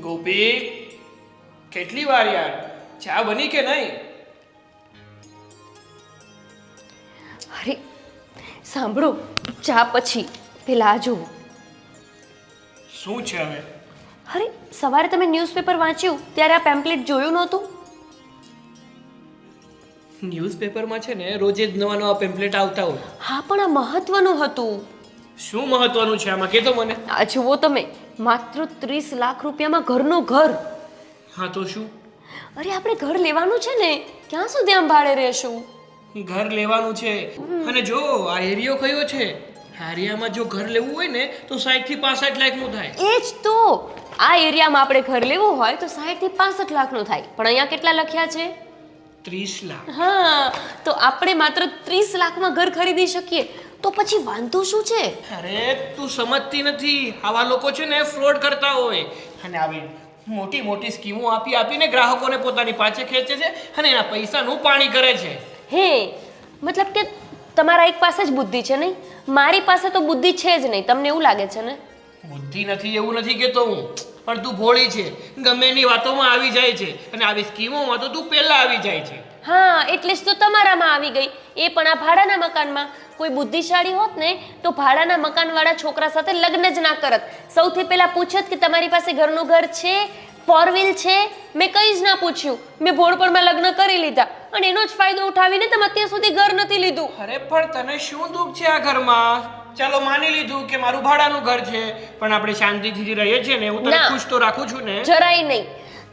ગોપી, કેટલી વાર યાર, ચા બની કે નહીં? અરે સાંભળો, ચા પછી પેલા આ જુઓ. શું છે હવે? અરે સવારે તમે ન્યૂઝપેપર વાંચ્યું ત્યારે આ પેમ્પલેટ જોયું નહોતું? ન્યૂઝપેપરમાં છે ને રોજે જ નવા નવા પેમ્પલેટ આવતા હોય. હા, પણ આ મહત્વનું હતું. શું મહત્વનું છે આમાં, કે તો મને. આ જુઓ તમે, માત્ર 30 લાખ રૂપિયામાં ઘરનું ઘર. હા તો શું? અરે આપણે ઘર લેવાનું છે ને, ક્યાં સુધી આમ ભાડે રહેશું? ઘર લેવાનું છે, અને જો આ એરિયો કયો છે, આ એરિયામાં જો ઘર લેવું હોય ને તો 60 થી 65 લાખનું થાય. એ જ તો, આ એરિયામાં આપણે ઘર લેવું હોય તો 60 થી 65 લાખનું થાય, પણ અહીંયા કેટલા લખ્યા છે? 30 લાખ. હા, તો આપણે માત્ર 30 લાખમાં ઘર ખરીદી શકીએ, તો પછી વાંધો શું છે? અરે તું સમજતી નથી, આવા લોકો છે ને ફ્રોડ કરતા હોય, અને આવી મોટી મોટી સ્કીમો આપીને ગ્રાહકોને પોતાની પાછે ખેંચે છે અને એના પૈસાનું પાણી કરે છે. હે, મતલબ કે તમારા એક પાસે જ બુદ્ધિ છે નહીં, મારી પાસે તો બુદ્ધિ છે જ નહીં, તમને એવું લાગે છે ને? બુદ્ધિ નથી એવું નથી કહેતો હું, પણ તું ભોળી છે, ગમે એની વાતોમાં આવી જાય છે, અને આવી સ્કીમોમાં તો તું પહેલા આવી જાય છે. હા, એટલે જ તો તમારામાં આવી ગઈ, એ પણ આ ભાડાના મકાનમાં. કોઈ બુદ્ધિશાળી હોત ને તો ભાડાના મકાનવાળા છોકરા સાથે લગ્ન જ ના કરત. સૌથી પહેલા પૂછત કે તમારી પાસે ઘરનું ઘર છે, 4 વ્હીલ છે? મેં કંઈ જ ના પૂછ્યું, મેં ભોળપણમાં લગ્ન કરી લીધા, અને એનો જ ફાયદો ઉઠાવીને તમે અત્યાર સુધી ઘર નથી લીધું. અરે પણ તને શું દુઃખ છે આ ઘરમાં? ચાલો માની લીધું કે મારું ભાડાનું ઘર છે, પણ આપણે શાંતિથી રહીએ છીએ ને, હું તને ખુશ તો રાખું છું ને. જરાય નહીં.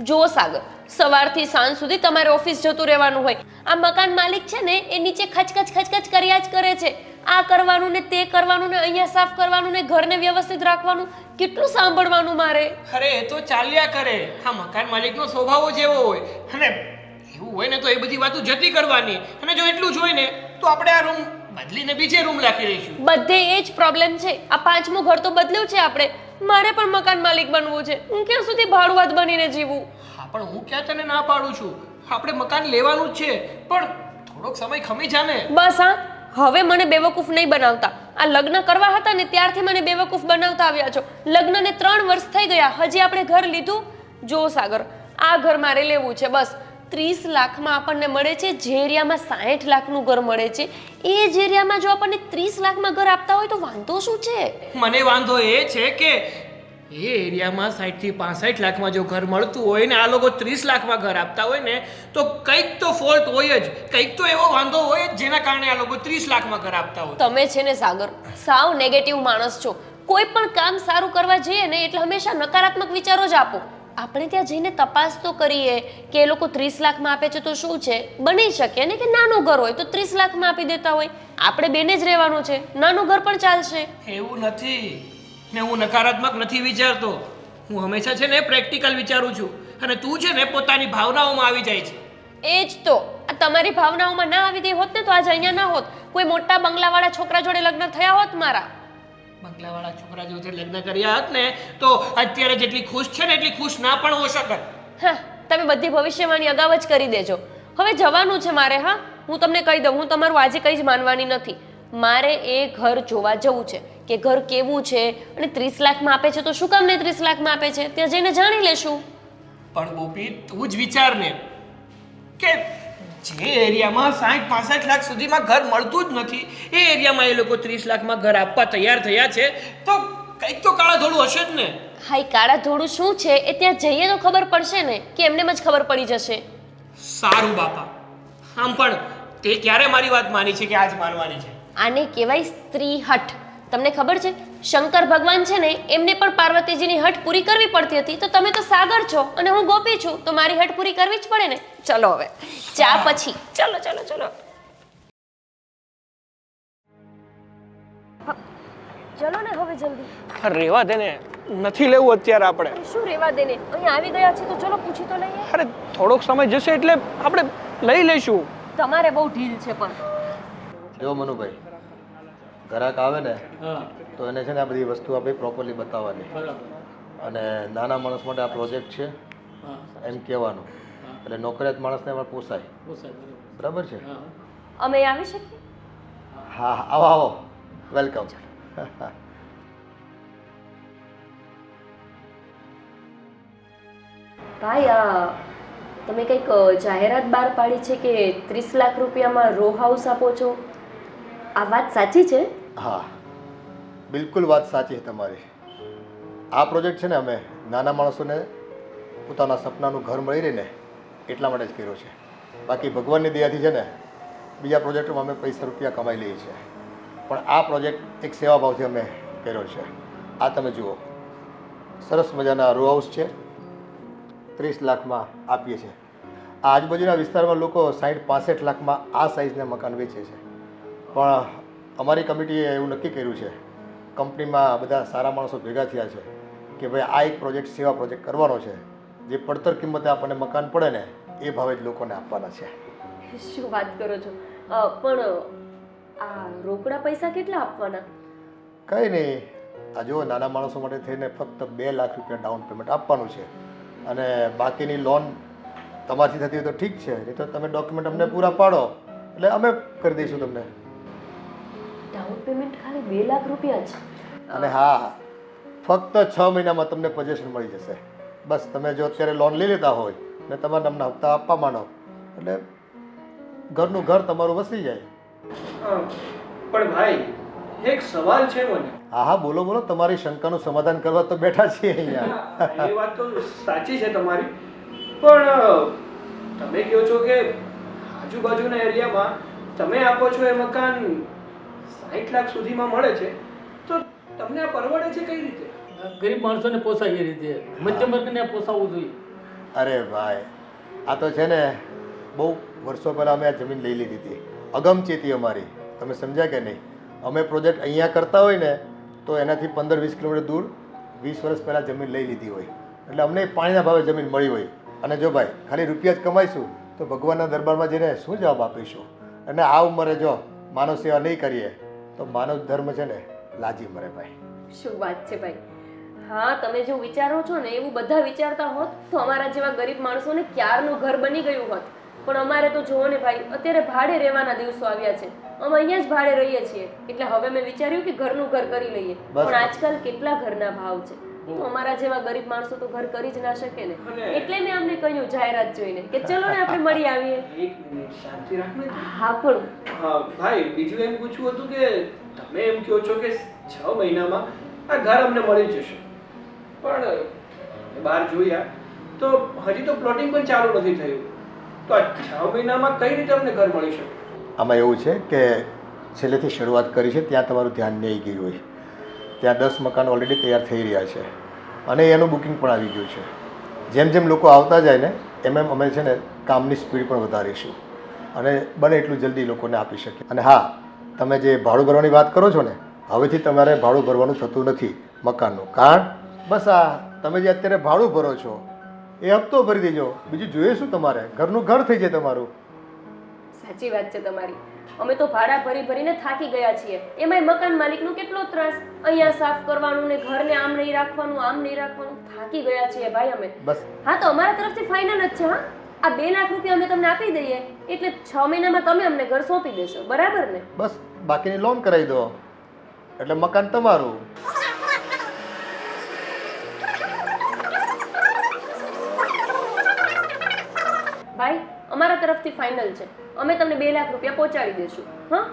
જો સાગર, સવારથી સાંજ સુધી તમારે ઓફિસ જતું રહેવાનું હોય, આ મકાન માલિક છે ને એ નીચે ખચખચ કર્યા જ કરે છે. આ કરવાનું ને તે કરવાનું ને અહીંયા સાફ કરવાનું ને ઘરને વ્યવસ્થિત રાખવાનું, કેટલું સાંભળવાનું મારે? અરે એ તો ચાલ્યા કરે, હા મકાન માલિકનો સ્વભાવ જ એવો હોય, અને એવું હોય ને તો એ બધી વાતો જતી કરવાની, અને જો એટલું જ હોય ને તો આપણે આ રૂમ બદલીને બીજે રૂમ રાખી દઈશું. બધે એ જ પ્રોબ્લેમ છે. આ 5મું ઘર તો બદલ્યું છે આપણે, મારે પણ મકાન માલિક બનવું છે. હું ક્યાં સુધી ભાડુઆત બનીને જીવું? હા પણ હું ક્યાં તને ના પાડું છું, આપણે મકાન લેવાનું જ છે, પણ થોડોક સમય ખમી જા ને. બસ હા, હવે મને બેવકૂફ નહીં બનાવતા. આ લગ્ન કરવા હતા ને ત્યારથી મને બેવકૂફ બનાવતા આવ્યા છો. લગ્નને 3 વર્ષ થઈ ગયા, હજી આપણે ઘર લીધું? જો સાગર, આ ઘર મારે લેવું છે બસ. 30 લાખમાં આપણને મળે છે, જે એરિયામાં 60 લાખનું ઘર મળે છે, એ જ એરિયામાં જો આપણને 30 લાખમાં ઘર આપતા હોય તો વાંધો શું છે? મને વાંધો એ છે કે એ એરિયામાં 60 થી 65 લાખમાં જો ઘર મળતું હોય ને આ લોકો 30 લાખમાં ઘર આપતા હોય ને, તો કંઈક તો ફોલ્ટ હોય જ, કંઈક તો એવો વાંધો હોય જ જેના કારણે આ લોકો 30 લાખમાં ઘર આપતા હોય. તમે છે ને સાગર, સાવ નેગેટિવ માણસ છો. કોઈ પણ કામ સારું કરવા જઈએ ને એટલે હંમેશા નકારાત્મક વિચારો જ આપો. આપણે ત્યાં જઈને તપાસ તો કરીએ કે એ લોકો 30 લાખમાં આપે છે તો શું છે? બની શકે ને કે નાનું ઘર હોય તો 30 લાખમાં આપી દેતા હોય. આપણે બેને જ રહેવાનું છે, નાનું ઘર પણ ચાલશે. એવું નથી ને, હું નકારાત્મક નથી વિચારતો, હું હંમેશા છે ને પ્રેક્ટિકલ વિચારું છું, અને તું છે ને પોતાની ભાવનાઓમાં આવી જાય છે. એ જ તો, આ તમારી ભાવનાઓમાં ના આવી ગઈ હોત ને તો આજે અહીંયા ના હોત. કોઈ મોટા બંગલાવાળા છોકરા જોડે લગ્ન થયા હોત મારા. બંગલાવાળા છોકરા જોડે લગ્ન કર્યા હોત ને તો અત્યારે જેટલી ખુશ છે ને એટલી ખુશ ના પણ હો શકત. હા, તમે બધી ભવિષ્યવાણી અગાઉ જ કરી દેજો. હવે જવાનું છે મારે. હા, હું તમને કહી દઉં, હું તમારું આજે કંઈ જ માનવાની નથી. મારે એ ઘર જોવા જવું છે કે ઘર કેવું છે, અને 30 લાખમાં આપે છે તો શું કામ ને 30 લાખમાં આપે છે, ત્યાં જઈને જાણી લેશું. પણ ગોપી, તું જ વિચાર ને કે જે એરિયામાં 60-65 લાખ સુધીમાં ઘર મળતું જ નથી, એ એરિયામાં એ લોકો 30 લાખમાં ઘર આપવા તૈયાર થયા છે, તો કંઈક તો કાળા ધોળું હશે જ ને. હા, એ કાળા ધોળું શું છે એ ત્યાં જઈએ તો ખબર પડશે ને, કે એમનેમ જ ખબર પડી જશે. સારું બાપા, આમ પણ તે ક્યારે મારી વાત માની છે કે આજ માનવાની છે? આને કહેવાય સ્ત્રી હઠ. તમને ખબર છે, શંકર ભગવાન છે ને એમને પણ પાર્વતીજીની હઠ પૂરી કરવી પડતી હતી, તો તમે તો સાગર છો અને હું ગોપી છું, તો મારી હઠ પૂરી કરવી જ પડે ને. ચલો હવે ચા પછી. ચલો ચલો ચલો ચલો ને હવે જલ્દી. રેવા દે ને, નથી લેવું અત્યારે આપણે. શું રેવા દે ને, અહીં આવી ગયા છે તો ચલો પૂછી તો લઈએ. અરે થોડોક સમય જશે એટલે આપણે લઈ લઈશું. તમારે બહુ ઢીલ છે પણ. જો મનુભાઈ, ગ્રાહક આવે ને તો એને છે ને આ બધી વસ્તુ આપણે પ્રોપરલી બતાવવાની, અને નાના માણસ માટે આ પ્રોજેક્ટ છે એમ કહેવાનું, એટલે નોકરિયાત માણસને એમાં પોસાય. બરાબર છે? અમે આવી શકીએ? હા, આવો આવો, વેલકમ. ભાઈ તમે કંઈક જાહેરાત બહાર પાડી છે કે 30 લાખ રૂપિયામાં રો હાઉસ આપો છો, આ વાત સાચી છે? હા, બિલકુલ વાત સાચી છે તમારી. આ પ્રોજેક્ટ છે ને અમે નાના માણસોને પોતાના સપનાનું ઘર મળી રહે ને એટલા માટે જ કર્યો છે. બાકી ભગવાનની દયાથી છે ને બીજા પ્રોજેક્ટમાં અમે પૈસા રૂપિયા કમાઈ લઈએ છીએ, પણ આ પ્રોજેક્ટ એક સેવાભાવથી અમે કર્યો છે. આ તમે જુઓ, સરસ મજાના રો હાઉસ છે, 30 લાખમાં આપીએ છીએ. આ આજુબાજુના વિસ્તારમાં લોકો 60-65 લાખમાં આ સાઇઝના મકાન વેચે છે. પણ અમારી કમિટીએ એવું નક્કી કર્યું છે, કંપનીમાં બધા સારા માણસો ભેગા થયા છે કે ભાઈ આ એક પ્રોજેક્ટ સેવા પ્રોજેક્ટ કરવાનો છે, જે પડતર કિંમતે આપણને મકાન પડે ને એ ભાવે જ લોકોને આપવાના છે. શું વાત કરો છો? પણ આ રોકડા પૈસા કેટલા આપવાના? કંઈ નહીં, આ જુઓ નાના માણસો માટે થઈને ફક્ત 2 લાખ રૂપિયા ડાઉન પેમેન્ટ આપવાનું છે, અને બાકીની લોન તમારથી થતી હોય તો ઠીક છે, નહીં તો તમે ડોક્યુમેન્ટ અમને પૂરા પાડો એટલે અમે કરી દઈશું તમને. ડાઉન પેમેન્ટ ખાલી 2 લાખ રૂપિયા છે? અને હા, ફક્ત 6 મહિનામાં તમને પોઝેશન મળી જશે. બસ તમે જો અત્યારે લોન લઈ લેતા હોય ને તમારા નામના હપ્તા આપવા માંડો એટલે ઘરનું ઘર તમારું વસી જાય. પણ ભાઈ એક સવાલ છે મને. હા હા, બોલો બોલો, તમારી શંકાનું સમાધાન કરવા તો બેઠા છીએ અહીંયા. એ વાત તો સાચી છે તમારી, પણ તમે કહો છો કે આજુબાજુના એરિયામાં તમે આપો છો એ મકાન 60 લાખ સુધીમાં મળે છે, તો તમને આ પરવડે છે કઈ રીતે? ગરીબ માણસોને પોસાય એ રીતે, મધ્યમ વર્ગને પોસાવવું જોઈએ. અરે ભાઈ, આ તો છે ને બહુ વર્ષો પહેલાં અમે આ જમીન લઈ લીધી હતી, અગમચેતી અમારી. તમે સમજ્યા કે નહીં? અમે પ્રોજેક્ટ અહીંયા કરતા હોય ને તો એનાથી 15-20 કિલોમીટર દૂર 20 વર્ષ પહેલાં જમીન લઈ લીધી હોય, એટલે અમને પાણીના ભાવે જમીન મળી હોય. અને જો ભાઈ ખાલી રૂપિયા જ કમાઈશું તો ભગવાનના દરબારમાં જઈને શું જવાબ આપીશું? અને આ ઉંમરે જો માનવ સેવા નહીં કરીએ તો માનવ ધર્મ છે ને લાજી મરે ભાઈ. શું વાત છે ભાઈ! હા, તમે જો વિચારો છો ને એવું બધા વિચારતા હોત તો અમારા જેવા ગરીબ માણસોને ક્યારનું ઘર બની ગયું હોત. પણ અમારે તો જુઓ ને ભાઈ, અત્યારે ભાડે રહેવાના દિવસો આવ્યા છે, અમે અહીંયા જ ભાડે રહીએ છીએ, એટલે હવે મેં વિચાર્યું કે ઘરનું ઘર કરી લઈએ. પણ આજકાલ કેટલા ઘરના ભાવ છે, તો અમારા જેવા ગરીબ માણસો તો ઘર કરી જ ના શકે ને. એટલે મેં અમને કહ્યું જાહેરાત જોઈને કે ચલો ને આપણે મળી આવીએ. એક મિનિટ શાંતિ રાખને. હા પણ ભાઈ બીજું એમ પૂછવું હતું કે તમે એમ કહો છો કે 6 મહિનામાં આ ઘર અમને મળી જશે, પણ બહાર જોયા તો હજી તો પ્લોટિંગ પણ ચાલુ નથી થયું, તો આ 6 મહિનામાં કઈ રીતે અમને ઘર મળી શકે? આમાં એવું છે કે છેલ્લેથી શરૂઆત કરી છે ત્યાં તમારું ધ્યાન નહીં ગયું હોય. ત્યાં 10 મકાન ઓલરેડી તૈયાર થઈ રહ્યા છે અને એનું બુકિંગ પણ આવી ગયું છે. જેમ જેમ લોકો આવતા જાય ને એમ એમ અમે છે ને કામની સ્પીડ પણ વધારીશું અને બને એટલું જલ્દી લોકોને આપી શકીએ. અને હા, તમે જે ભાડું ભરવાની વાત કરો છો ને, હવેથી તમારે ભાડું ભરવાનું થતું નથી મકાનનું. કારણ બસ આ તમે જે અત્યારે ભાડું ભરો છો એ હપ્તો ભરી દેજો, બીજું જોઈએ શું? તમારે ઘરનું ઘર થઈ જાય તમારું. સાચી વાત છે તમારી. અમે તો ભાડા ભરી ભરીને થાકી ગયા છીએ. એમાંય મકાન માલિકનો કેટલો ત્રાસ, અહીંયા સાફ કરવાનું ને ઘરને આમ નહીં રાખવાનું, આમ નહીં રાખવાનું. થાકી ગયા છીએ ભાઈ અમે. બસ હા, તો અમારા તરફથી ફાઇનલ જ છે. હા, આ 2 લાખ રૂપિયા અમે તમને આપી દઈએ એટલે 6 મહિનામાં તમે અમને ઘર સોંપી દેશો, બરાબર ને? બસ બાકીની લોન કરાવી દો એટલે મકાન તમારું. ભાઈ અમારા તરફથી ફાઇનલ છે, અમે તમને 2 લાખ રૂપિયા પહોંચાડી દેશું. હા,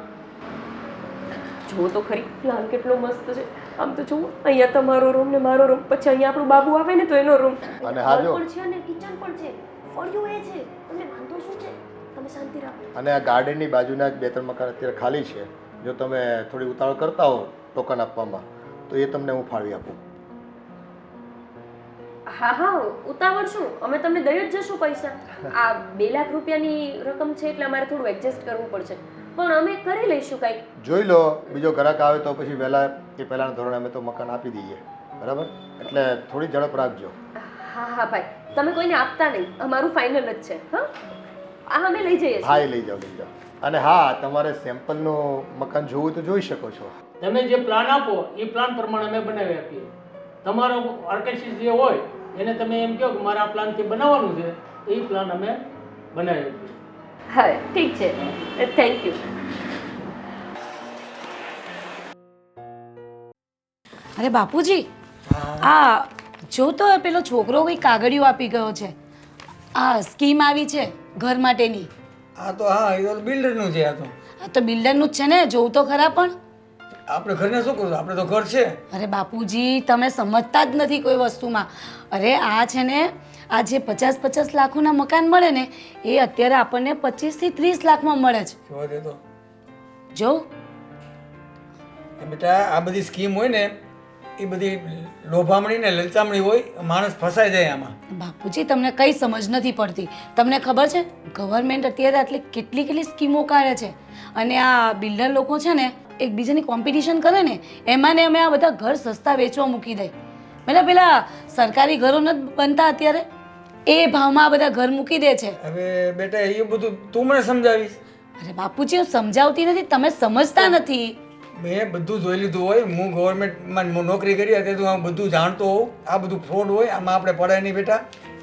જુઓ તો ખરી પ્લાન કેટલો મસ્ત છે. આમ તો જુઓ, અહીંયા તમારો રૂમ ને મારો રૂમ, પછી અહીંયા આપણું બાબુ આવે ને તો એનો રૂમ, અને હા જો પણ છે અને કિચન પણ છે, ફળિયું એ છે. તમને વાંધો શું છે? તમે શાંતિ રાખો. અને આ ગાર્ડનની બાજુના જ 2-3 મકાન અત્યારે ખાલી છે. જો તમે થોડી ઉતાવળ કરતા હો ટોકન આપવામાં તો એ તમને હું ફાળવી આપું. હા હા, ઉતાવળ શું, અમે તમને દઈ જ જશું પૈસા. આ 2 લાખ રૂપિયાની રકમ છે એટલે અમારે થોડું એડજસ્ટ કરવું પડશે, પણ અમે કરી લઈશું કંઈક. જોઈ લો, બીજો ગ્રાહક આવે તો પછી વહેલા એ પહેલાંના ધોરણે અમે તો મકાન આપી દઈએ, બરાબર? એટલે થોડી ઝડપ રાખજો. હા હા ભાઈ, તમે કોઈને આપતા નહીં, અમારું ફાઇનલ જ છે. હા, આ અમે લઈ જઈએ હા, છીએ. એ લઈ જાઓ, લઈ જાઓ. અને હા, તમારે સેમ્પલનું મકાન જોવું તો જોઈ શકો છો. તમે જે પ્લાન આપો એ પ્લાન પ્રમાણે અમે બનાવી આપીએ. તમારો આર્કિટેક્ટ જે હોય એને તમે એમ કહો કે મારે આ પ્લાનથી બનાવવાનું છે, એ પ્લાન અમે બનાવી આપીએ. હા, ઠીક છે, થેન્ક યુ. અરે બાપુજી, આ જો તો એ પેલો છોકરો કંઈ કાગળિયું આપી ગયો છે. આ સ્કીમ આવી છે ઘર માટેની. આ તો હા એ તો બિલ્ડરનું છે. આ તો બિલ્ડરનું જ છે ને, જોવું તો ખરા. પણ આપણે ઘરને શું કરવું? આપણે તો ઘર છે. અરે બાપુજી, તમે સમજતા જ નથી કોઈ વસ્તુમાં. અરે આ છે ને, આ જે 50-50 લાખોના મકાન મળે ને, એ અત્યારે આપણને 25 થી 30 લાખમાં મળે છે. જોવા દે તો જો બેટા, આ બધી સ્કીમ હોય ને એ બધી લોભામણી ને લલચામણી હોય, માણસ ફસાઈ જાય આમાં. બાપુજી, તમને કઈ સમજ નથી પડતી. તમને ખબર છે ગવર્મેન્ટ અત્યારે આટલી કેટલી સ્કીમો કાઢે છે, અને આ બિલ્ડર લોકો છે ને એકબીજાની કોમ્પિટિશન કરે ને, એમાં ને અમે આ બધા ઘર સસ્તા વેચવા મૂકી દઈ. મતલબ પેલા સરકારી ઘરો નથી બનતા અત્યારે, એ ભાવમાં આ બધા ઘર મૂકી દે છે. હવે બેટા એ બધું તું મને સમજાવીશ. અરે બાપુજી, હું સમજાવતી નથી, તમે સમજતા નથી. મેં બધું જોઈ લીધું હોય. હું ગવર્મેન્ટમાં નોકરી કરી હતી તો હું બધું જાણતો હોઉં. આ બધું ફ્રોડ હોય, આમાં આપણે પડાય નહીં બેટા,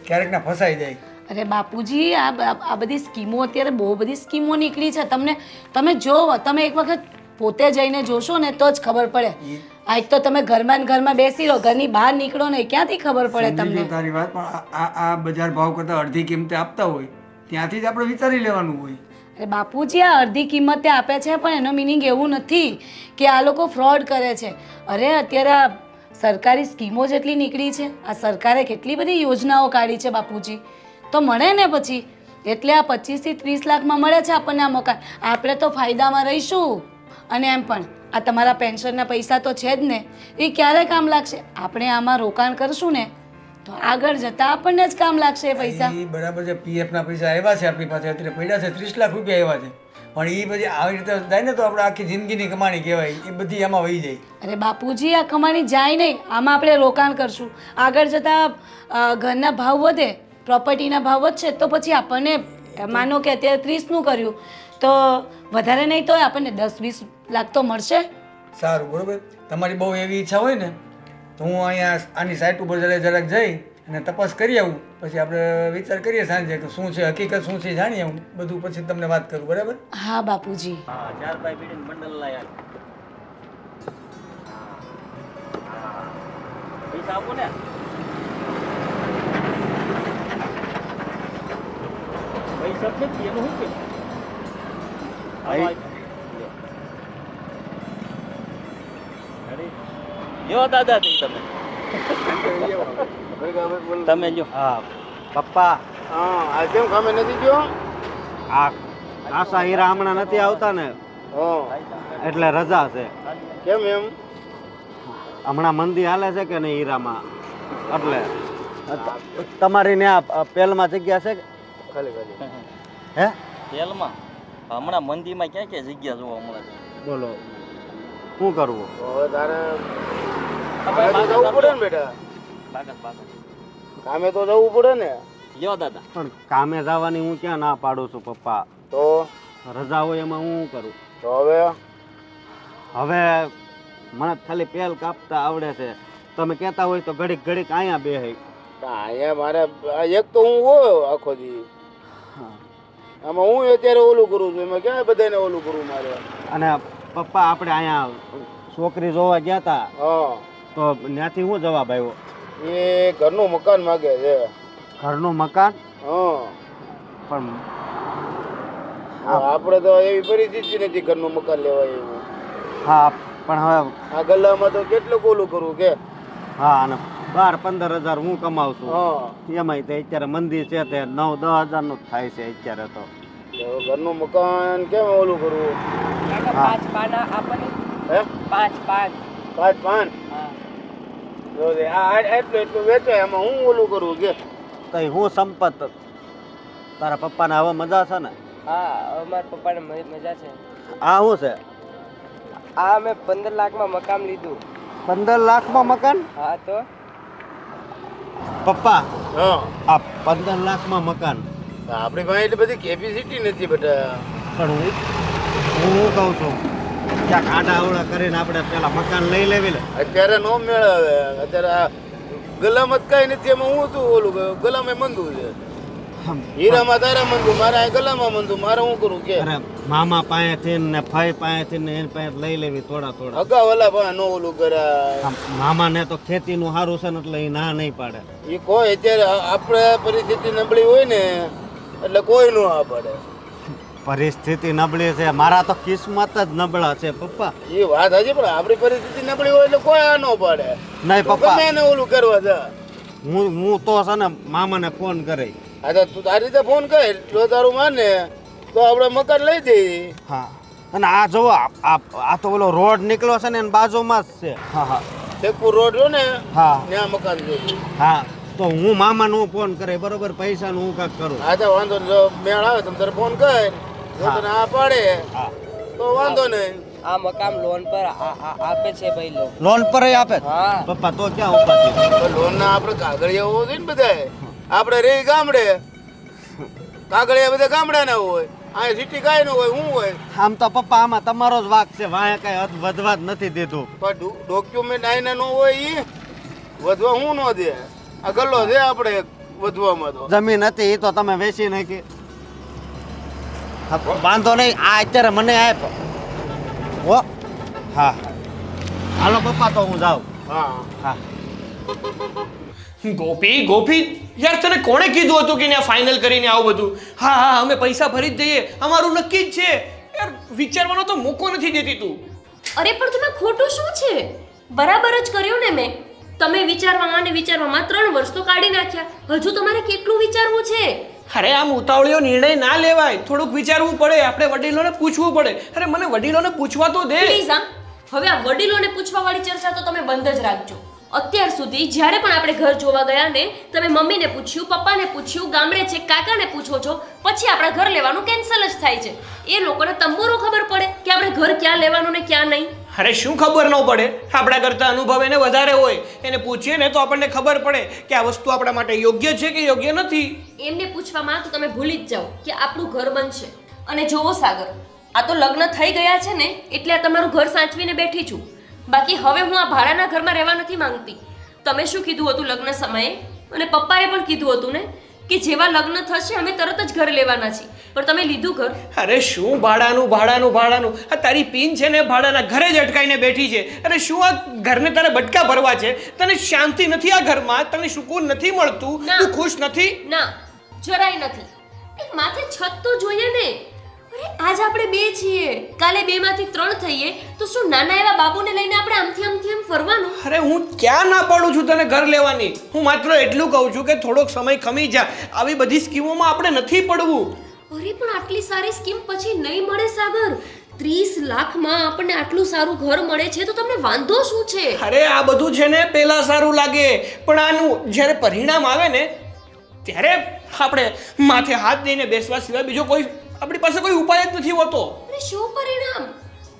ક્યારેક ના ફસાઈ જાય. અરે બાપુજી, આ બધી સ્કીમો અત્યારે બહુ બધી સ્કીમો નીકળી છે. તમે જોવો, તમે એક વખત પોતે જઈને જોશો ને તો જ ખબર પડે. આ એક તો તમે ઘરમાં ને ઘરમાં બેસી રહો, ઘરની બહાર નીકળો ને ક્યાંથી ખબર પડે સમજી તમને? ગયો તારી વાત, પણ આ બજાર ભાવ કરતાં અડધી કિંમતે આપતા હોય ત્યાંથી જ આપણે વિચારી લેવાનું હોય. અરે બાપુજી, આ અડધી કિંમતે આપે છે, પણ એનો મિનિંગ એવું નથી કે આ લોકો ફ્રોડ કરે છે. અરે અત્યારે આ સરકારી સ્કીમો જેટલી નીકળી છે, આ સરકારે કેટલી બધી યોજનાઓ કાઢી છે બાપુજી, તો મળે ને પછી. એટલે આ 25 થી 30 લાખમાં મળે છે આપણને આ મકાન. આપણે તો ફાયદામાં રહીશું. અને એમ પણ આ તમારા પેન્શનના પૈસા તો છે જ ને, એ ક્યારે કામ લાગશે? આપણે આમાં રોકાણ કરશું ને તો આગળ જતા આપણને જ કામ લાગશે એ પૈસા. એ બરાબર છે. પીએફના પૈસા આવ્યા છે આપણી પાસે, અત્યારે પડ્યા છે 30 લાખ રૂપિયા આવ્યા છે. પણ એ પછી આવી રીતે જાય ને તો આપણે આખી જિંદગીની કમાણી કહેવાય, એ બધી આમાં વહી જાય. અરે બાપુજી, આ કમાણી જાય નહીં, આમાં આપણે રોકાણ કરશું. આગળ જતાં ઘરના ભાવ વધે, પ્રોપર્ટીના ભાવ વધશે, તો પછી આપણને માનો કે અત્યારે 30નું કર્યું તો વધારે નહીં તો આપણને 10-20 લાખ તો મળશે. સારું, બરોબર. તમારી બહુ એવી ઈચ્છા હોય ને તો હું અહીંયા આની સાઇટ ઉપર જરાક જઈ અને તપાસ કરી આવું. પછી આપણે વિચાર કરીએ સાંજે કે શું છે હકીકત, શું છે જાણીએ હું બધું, પછી તમને વાત કરું. બરાબર? હા બાપુજી. હા, 4 પાઈ પીડીને બંડલ લાયા. પૈસા આપો ને. પૈસા જ નથી, એનું શું કે? જો દાદા તમે તમે જો. હા પપ્પા, હા, આ કેમ કામે નથી ગયો? આ કાસા હીરા હમણાં નથી આવતા ને, એટલે રજા છે. કેમ એમ? હમણાં મંદી હાલે છે કે નહીં હીરામાં, એટલે તમારી ને આ પેલમાં જગ્યા છે કે? ખાલી હે તેલમાં હમણાં મંદીમાં ક્યાં ક્યાં જગ્યા જોવા મળે છે? બોલો શું કરવું? હવે તારે જવું પડે ને બેટા, કામે તો જવું પડે ને. લ્યો દાદા. પણ કામે જવાની હું ક્યાં ના પાડું છું પપ્પા. તો રજા હોય એમાં હું કરું? તો હવે મને ખાલી પેલ કાપતા આવડે છે. તમે કહેતા હોય તો ઘડીક ઘડીક અહીંયા બેહી. અહીંયા મારે એક તો હું હોય આખો દી, આમાં હું અત્યારે ઓલું કરું છું, એમાં ક્યાં બધાને ઓલું કરવું મારે. અને પપ્પા આપણે અહીંયા છોકરી જોવા ગયા હતા, હા, તો ત્યાંથી શું જવાબ આવ્યો? એ ઘરનું મકાન માગે છે. ઘરનું મકાન? હા, પણ આપણે તો એવી પરિસ્થિતિ નથી ઘરનું મકાન લેવાય એવું. હા, પણ હવે આ ગલ્લામાં તો કેટલું ઓલું કરવું કે. હા, અને 12-15 હજાર હું કમાઉં છું, હા, એમાંય તે અત્યારે મંદિર છે તે 9-10 હજારનું જ થાય છે અત્યારે તો. ઘરનું મકાન કેમ ઓલું કરવું? હે? 5 જો દે આ એટલું વેચાય, એમાં હું ઓલું કરવું કે. તઈ હું સંપત તારા પપ્પાને હવે મજા છે ને? હા, હવે મારા પપ્પાને મજા છે. આ શું છે? આ મેં 15 લાખમાં મકાન લીધું. 15 લાખમાં મકાન? હા, તો પપ્પા હા, આ 15 લાખમાં મકાન? આપણી પાસે એટલી બધી કેપેસિટી નથી બેટા. પણ હું કહું છું ક્યાંક આડા અવળા કરીને આપણે પેલા મકાન લઈ લેવી લે. અત્યારે નો મેળવે. અત્યારે આ ગલામાં જ કઈ નથી, એમાં હું તું ઓલું ગલામાં મંદું છે. હીરામાં તારા મંદુ મારા ગલામાં મંદુ મારે હું કરું કે અરે મામા પાસેથી ને ફઈ પાસેથી ને એની પાસે લઈ લેવી થોડા થોડા અગા વાલા પણ નો ઓલું કરાય મામાને તો ખેતીનું સારું છે ને એટલે એ ના નહીં પાડે એ કોઈ અત્યારે આપણે પરિસ્થિતિ નબળી હોય ને એટલે કોઈ નો આ પડે પરિસ્થિતિ નબળી છે મારા તો કિસ્મત જ નબળા છે પપ્પા એ વાત હજી પણ આપણી પરિસ્થિતિ નબળી હોય એટલે કોઈ આ નો પડે નહીં પપ્પા ગમે એને ઓલું કરવા જા હું તો છે ને મામાને ફોન કરી હા તો તું તારી રીતે ફોન કર જો તારું માને તો આપણે મકાન લઈ જઈએ હા અને આ જોવો આ તો ઓલો રોડ નીકળ્યો છે ને એની બાજુમાં જ છે હા હા શેખપુર રોડ જો ને હા ત્યાં મકાન જોઈએ હા તો હું મામાને હું ફોન કરે બરોબર પૈસાનું હું કાંઈક કરું હા તો વાંધો નહીં જો મેળ આવે તમે તારે ફોન કર જો તને આ પાડે તો વાંધો નહીં આ મકાન લોન પર આપે છે ભાઈ લોન પર આપે હા પપ્પા તો ક્યાં ઉપાધી લોન ના આપણે કાગળિયા હોવો જોઈએ ને બધા આપણે રે ગામડે કાગળિયા બધા ગામડાના હોય આ સિટી કાંઈ ન હોય હું હોય આમ તો પપ્પા આમાં તમારો જ વાક છે વાંહે કઈ હદ વધવા જ નથી દીધું પણ ડોક્યુમેન્ટ આઈને ન હોય એ વધવા હું ન દે આ ગલ્લો છે આપણે વધવામાં તો જમીન હતી એ તો તમે વેચી નાખી વાંધો નહીં આ અત્યારે મને આપ ઓ હા હાલો પપ્પા તો હું જાઉં હા હા ગોપી યાર તને કોણે કીધું હતું કે ત્યાં ફાઇનલ કરીને આવું બધું હા હા અમે પૈસા ભરી જ દઈએ અમારું નક્કી જ છે યાર વિચારવાનો તો મોકો નથી દેતી તું અરે પણ તમે ખોટું શું છે બરાબર જ કર્યું ને મેં તમે વિચારવામાં 3 વર્ષ તો કાઢી નાખ્યા હજુ તમારે કેટલું વિચારવું છે અરે આમ ઉતાવળીઓ નિર્ણય ના લેવાય થોડુંક વિચારવું પડે આપણે વડીલોને પૂછવું પડે અરે મને વડીલોને પૂછવા તો દે પ્લીઝ હવે આ વડીલોને પૂછવા વાળી ચર્ચા તો તમે બંધ જ રાખજો અત્યાર સુધી જ્યારે પણ આપણે ઘર જોવા ગયા ને તમે મમ્મીને પૂછ્યું પપ્પાને પૂછ્યું ગામડે છે કાકાને પૂછો છો પછી આપણા ઘર લેવાનું કેન્સલ જ થાય છે એ લોકોને તંબુરો ખબર પડે કે આપણે ઘર ક્યાં લેવાનું ને ક્યાં નહીં અરે શું ખબર ન પડે આપણા કરતા અનુભવ એને વધારે હોય એને પૂછીએ ને તો આપણને ખબર પડે કે આ વસ્તુ આપણા માટે યોગ્ય છે કે યોગ્ય નથી એમને પૂછવામાં તો તમે ભૂલી જ જાઓ કે આપણું ઘર બનશે અને જોવો સાગર આ તો લગ્ન થઈ ગયા છે ને એટલે આ તમારું ઘર સાચવીને બેઠી છું બાકી હવે હું આ ભાડાના ઘરમાં રહેવા નથી માંગતી તમે શું કીધું હતું લગ્ન સમયે અને પપ્પાએ પણ કીધું હતું ને કે જેવા લગ્ન થશે અમે તરત જ ઘર લેવાના છીએ પણ તમે લીધું ઘર અરે શું ભાડાનું આ તારી પિન છે ને ભાડાના ઘરે જ અટકાઈને બેઠી છે અરે શું આ ઘરને તારે બટકા ભરવા છે તને શાંતિ નથી આ ઘરમાં તને સુકૂન નથી મળતું તું ખુશ નથી ના જરાય નથી એક માથે છત તો જોઈએ ને અરે આજ આપણે 2 છીએ કાલે 2 માંથી 3 થઈએ તો શું નાના એવા બાબુને લઈને આપણે આમથી આમ ફરવાનું અરે હું ક્યાં ના પાડું છું તને ઘર લેવાની હું માત્ર એટલું કહું છું કે થોડોક સમય ખમી જા આવી બધી સ્કીમોમાં આપણે નથી પડવું અરે પણ આટલી સારી સ્કીમ પછી નહીં મળે સાગર 30 લાખમાં આપણને આટલું સારું ઘર મળે છે તો તમને વાંધો શું છે અરે આ બધું છે ને પહેલા સારું લાગે પણ આનું જ્યારે પરિણામ આવે ને ત્યારે આપણે માથે હાથ દઈને બેસવા સિવાય બીજો કોઈ આપણી પાસે કોઈ ઉપાય જ નથી હોતો અરે શું પરિણામ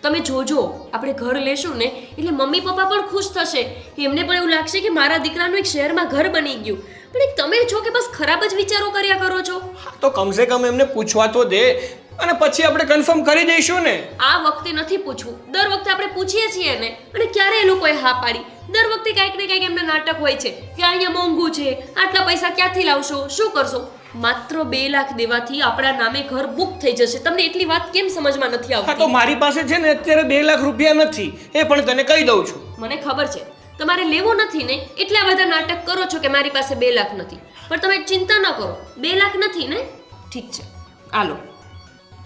તમે જોજો આપણે ઘર લેશું ને એટલે મમ્મી પપ્પા પણ ખુશ થશે એમને પણ એવું લાગશે કે મારા દીકરાનું એક શહેરમાં ઘર બની ગયું પણ તમે છો કે બસ ખરાબ જ વિચારો કર્યા કરો છો તો કમસે કમ એમને પૂછવા તો દે અને પછી આપણે કન્ફર્મ કરી દઈશું ને આ વખતે નથી પૂછવું દર વખતે આપણે પૂછીએ છીએ ને અને ક્યારે એ લોકોએ હા પાડી દર વખતે કંઈક ને કંઈક એમના નાટક હોય છે કે અહીંયા મોંઘું છે આટલા પૈસા ક્યાંથી લાવશો શું કરશો માત્ર 2 લાખ દેવાથી આપણા નામે ઘર બુક થઈ જશે તમને એટલી વાત કેમ સમજમાં નથી આવતી હા તો મારી પાસે છે ને અત્યારે 2 લાખ રૂપિયા નથી એ પણ તને કહી દઉં છું મને ખબર છે તમારે લેવો નથી ને એટલા બધા નાટક કરો છો કે મારી પાસે 2 લાખ નથી પણ તમે ચિંતા ન કરો 2 લાખ નથી ને ઠીક છે આ લો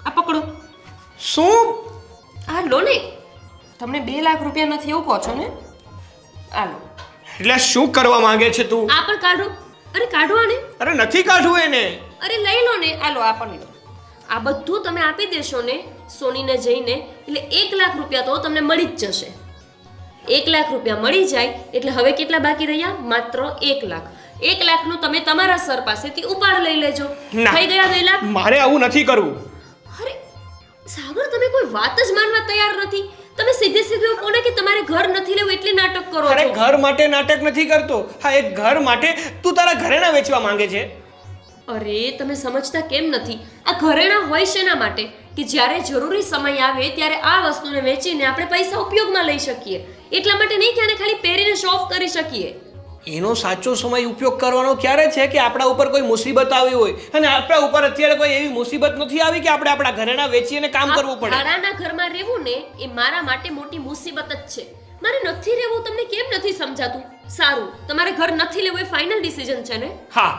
આ પકડો શું આ લો ને તમને 2 લાખ રૂપિયા નથી એવું કહો છો ને આ લો એટલે શું કરવા માંગે છે તું આ પણ કાઢો અરે કાઢો આને અરે નથી કાઢવું એને અરે લઈ લો ને આ લો આ પણ લો આ બધું તમે આપી દેશો ને સોનીને જઈને એટલે 1 લાખ રૂપિયા તો તમને મળી જ જશે 1 લાખ રૂપિયા મળી જાય એટલે હવે કેટલા બાકી રહ્યા માત્ર 1 લાખ 1 લાખનું તમે તમારા સર પાસેથી ઉપાડ લઈ લેજો થઈ ગયા 2 લાખ મારે આવું નથી કરવું અરે સાગર તમે કોઈ વાત જ માનવા તૈયાર નથી તમે સીધે સીધું કોને કે તમારે ઘર નથી લેવું એટલે નાટક કરો છો અરે ઘર માટે નાટક નથી કરતો હા એક ઘર માટે તું તારા ઘરેણા વેચવા માંગે છે અરે તમે સમજતા કેમ નથી આ ઘરેણા હોય શેના માટે કે જ્યારે જરૂરી સમય આવે ત્યારે આ વસ્તુને વેચીને આપણે પૈસા ઉપયોગમાં લઈ શકીએ એટલા માટે નહીં કે આને ખાલી પહેરીને શો ઓફ કરી શકીએ એનો સાચો સમય ઉપયોગ કરવાનો ક્યારે છે કે આપણા ઉપર કોઈ મુસીબત આવી હોય, અને આપણા ઉપર અત્યારે કોઈ એવી મુસીબત નથી આવી કે આપણે આપણા ઘરેણા વેચીને કામ કરવું પડે. ભાડાના ઘરમાં રહેવું ને એ મારા માટે મોટી મુસીબત જ છે. મારે નથી રહેવું, તમને કેમ નથી સમજાતું? સારું, તમારે ઘર નથી લેવું એ ફાઇનલ ડિસિઝન છે ને? હા.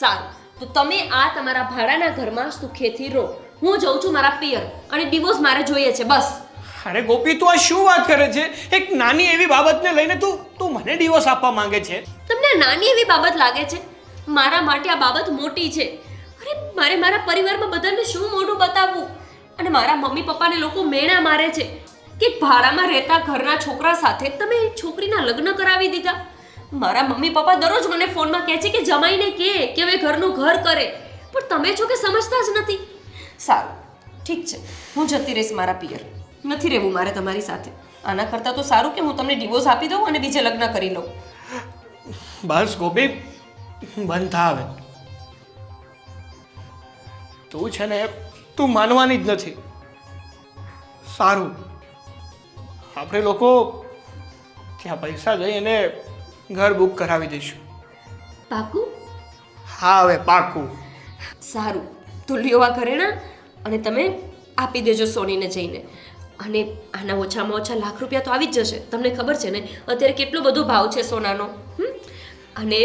સારું, તો તમે આ તમારા ભાડાના ઘરમાં સુખેથી રહો. હું જઉં છું મારા પિયર, અને ડિવોર્સ મારે જોઈએ છે, બસ. અરે ગોપી, તું આ શું વાત કરે છે? એક નાની એવી બાબતને લઈને તું મને ડિવોર્સ આપવા માંગે છે? તમને આ નાની એવી બાબત લાગે છે? મારા માટે આ બાબત મોટી છે. અરે મારે મારા પરિવારમાં બધાને શું મોઢું બતાવવું? અને મારા મમ્મી પપ્પાને લોકો મેણા મારે છે કે ભાડામાં રહેતા ઘરના છોકરા સાથે તમે છોકરીના લગ્ન કરાવી દીધા. મારા મમ્મી પપ્પા દરરોજ મને ફોનમાં કહે છે કે જમાઈને કે હવે ઘરનું ઘર કરે, પણ તમે છો કે સમજતા જ નથી. સારું, ઠીક છે, હું જતી રહીશ મારા પિયર. નથી રહેવું મારે તમારી સાથે. આના કરતાં તો સારું કે હું તમને ડિવોર્સ આપી દઉં અને બીજે લગ્ન કરી લઉં. બસ ગોપી, બંધ થા હવે. તું છે ને, તું માનવાની જ નથી. સારું, આપણે લોકો ત્યાં પૈસા જઈ અને ઘર બુક કરાવી દઈશું. પાકું? હા, હવે પાકું. સારું, તો લ્યો આ ઘરેણા અને તમે આપી દેજો સોનીને જઈને. અને આના ઓછામાં ઓછા લાખ રૂપિયા તો આવી જ જશે. તમને ખબર છે ને અત્યારે કેટલો બધો ભાવ છે સોનાનો. અને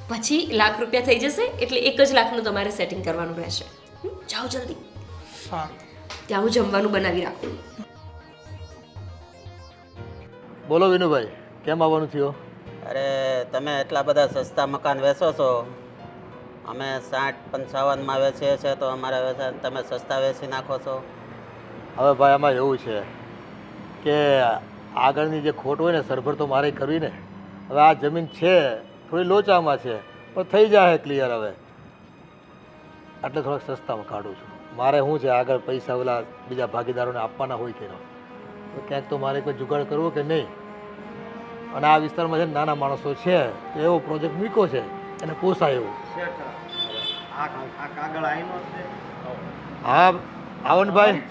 પછી લાખ રૂપિયા થઈ જશે એટલે 1 જ લાખનું તમારે સેટિંગ કરવાનું રહેશે. જાઓ જલ્દી. સારું, ત્યાં હું જમવાનું બનાવી રાખું. બોલો વિનુભાઈ, કેમ આવવાનું થયો? અરે તમે એટલા બધા સસ્તા મકાન વેચો છો, અમે 60-55માં વેચીએ છીએ તો અમારે તમે સસ્તા વેચી નાખો છો. હવે ભાઈ આમાં એવું છે કે આગળની જે ખોટ હોય ને સરભર તો મારે કરવી ને. હવે આ જમીન છે થોડી લોચામાં છે, પણ થઈ જાય ક્લિયર હવે, એટલે થોડાક સસ્તામાં કાઢું છું. મારે શું છે આગળ પૈસા ઓલા બીજા ભાગીદારોને આપવાના હોય કે ન, તો ક્યાંક તો મારે કોઈ જુગાડ કરવો કે નહીં. અને આ વિસ્તારમાં છે ને નાના માણસો છે, એવો પ્રોજેક્ટ મૂક્યો છે એને પોસાય એવું. હા આવો ને ભાઈ.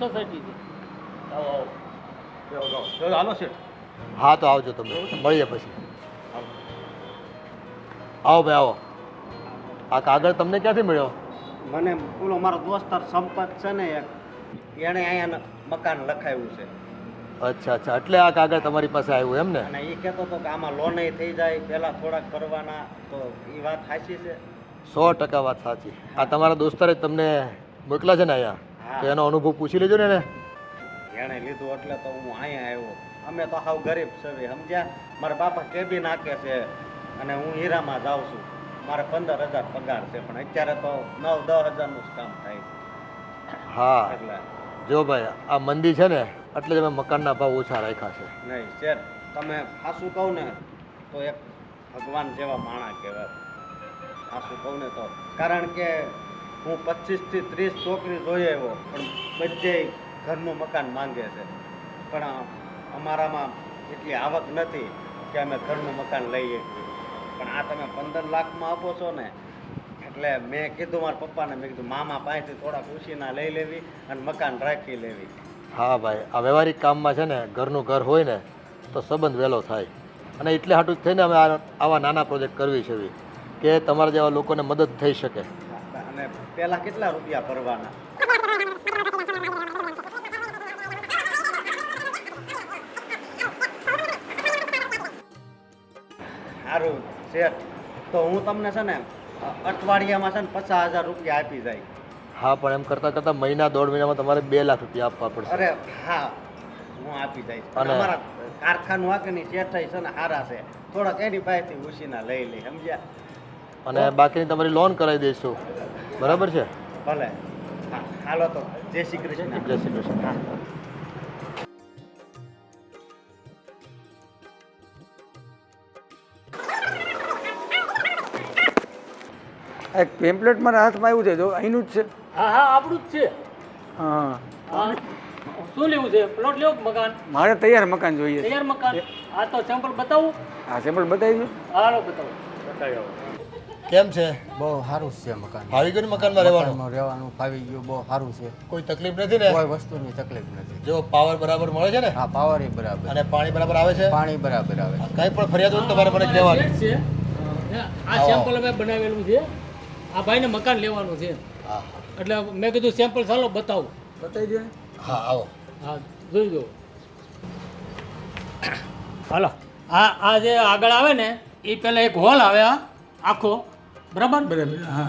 હા તો આવજો, તમે મળીએ પછી. આવો ભાઈ આવો. આ કાગળ તમને ક્યાંથી મળ્યો? મને પેલો મારો દોસ્તાર સંપત છે ને એક, એણે અહીંયા મકાન લખાવ્યું છે. અચ્છા અચ્છા, એટલે આ કાગળ તમારી પાસે આવ્યું એમ ને? અને એ કહેતો હતો કે આમાં લોન થઈ જાય, પહેલા થોડાક કરવાના, તો એ વાત સાચી છે? 100% વાત સાચી. આ તમારા દોસ્તારે તમને મોકલા છે ને અહીંયા, તો એનો અનુભવ પૂછી લેજો ને એને. એણે લીધું એટલે તો હું અહીંયા આવ્યો. અમે તો હાવ ગરીબ છીએ સમજ્યા. મારા બાપા કેબિન નાખે છે અને હું હીરામાં જાઉં છું. મારે 15,000 પગાર છે, પણ અત્યારે તો 9-10 હજારનું જ કામ થાય છે. હા એટલે જો ભાઈ આ મંદી છે ને એટલે જ અમે મકાનના ભાવ ઓછા રાખ્યા છે. નહીં શેઠ, તમે સાચું કહું ને તો એક ભગવાન જેવા માણસ કહેવાય. સાચું કહું ને તો, કારણ કે હું 25 થી 30 છોકરી જોઈ આવ્યો, પણ બધે ઘરનું મકાન માંગે છે, પણ અમારામાં એટલી આવક નથી કે અમે ઘરનું મકાન લઈએ. પણ આ તમે 15 લાખમાં આપો છો ને, એટલે મેં કીધું મારા પપ્પાને, મેં કીધું મામા પાસેથી થોડા ખુશીના લઈ લેવી અને મકાન રાખી લેવી. હા ભાઈ, આ વ્યવહારિક કામમાં છે ને ઘરનું ઘર હોય ને તો સંબંધ વહેલો થાય. અને એટલે હાટું જ થઈને અમે આવા નાના પ્રોજેક્ટ કરવી છે કે તમારા જેવા લોકોને મદદ થઈ શકે. અને પહેલા કેટલા રૂપિયા ભરવાના? સારું શેઠ, તો હું તમને છે ને અઠવાડિયામાં છે ને 50,000 રૂપિયા આપી જાય. હા પણ એમ કરતાં કરતાં મહિના 1.5 મહિનામાં તમારે 2 લાખ રૂપિયા આપવા પડશે. અરે હા, હું આપી જઈશ. અને અમારા કારખાનું આગળની શેઠાઈ છે ને સારા છે, થોડાક એની પાસેથી ઉછીના લઈ લઈ સમજ્યા. અને બાકીની તમારી લોન કરાવી દઈશું, બરાબર છે? ભલે. હા હાલો તો, જય શ્રી કૃષ્ણ. જય શ્રી કૃષ્ણ. હા. એક પેમ્પલેટ મારા હાથમાં આવ્યું છે, જો અહીંનું જ છે. હા હા, આપણું જ છે. હા, હા, શું લેવું છે? પ્લોટ લેવો કે મકાન? મારે તૈયાર મકાન જોઈએ છે. તૈયાર મકાન? આ તો સેમ્પલ બતાવું. હા સેમ્પલ બતાવી દો. હાલો બતાવો. બતાવી આવો. કેમ છે? બહુ સારું છે મકાન. ફાવી ગયું ને મકાનમાં રહેવાનું? મકાનમાં રહેવાનું ફાવી ગયું, બહુ સારું છે. કોઈ તકલીફ નથી ને? કોઈ વસ્તુની તકલીફ નથી. જો પાવર બરાબર મળે છે ને? હા, પાવર એ બરાબર. અને પાણી બરાબર આવે છે? પાણી બરાબર આવે. કંઈ પણ ફરિયાદ હોય તો તમારે મને કહેવાની. છે આ સેમ્પલ અમે બનાવેલું છે. આ ભાઈને મકાન લેવાનું છે. હા એટલે મેં કીધું સેમ્પલ ચાલો બતાવું. બતાવી દો ને. હા આવો. હા જોઈ દો. હાલો આ જે આગળ આવે ને એ પહેલાં એક હોલ આવે આ આખો બરાબર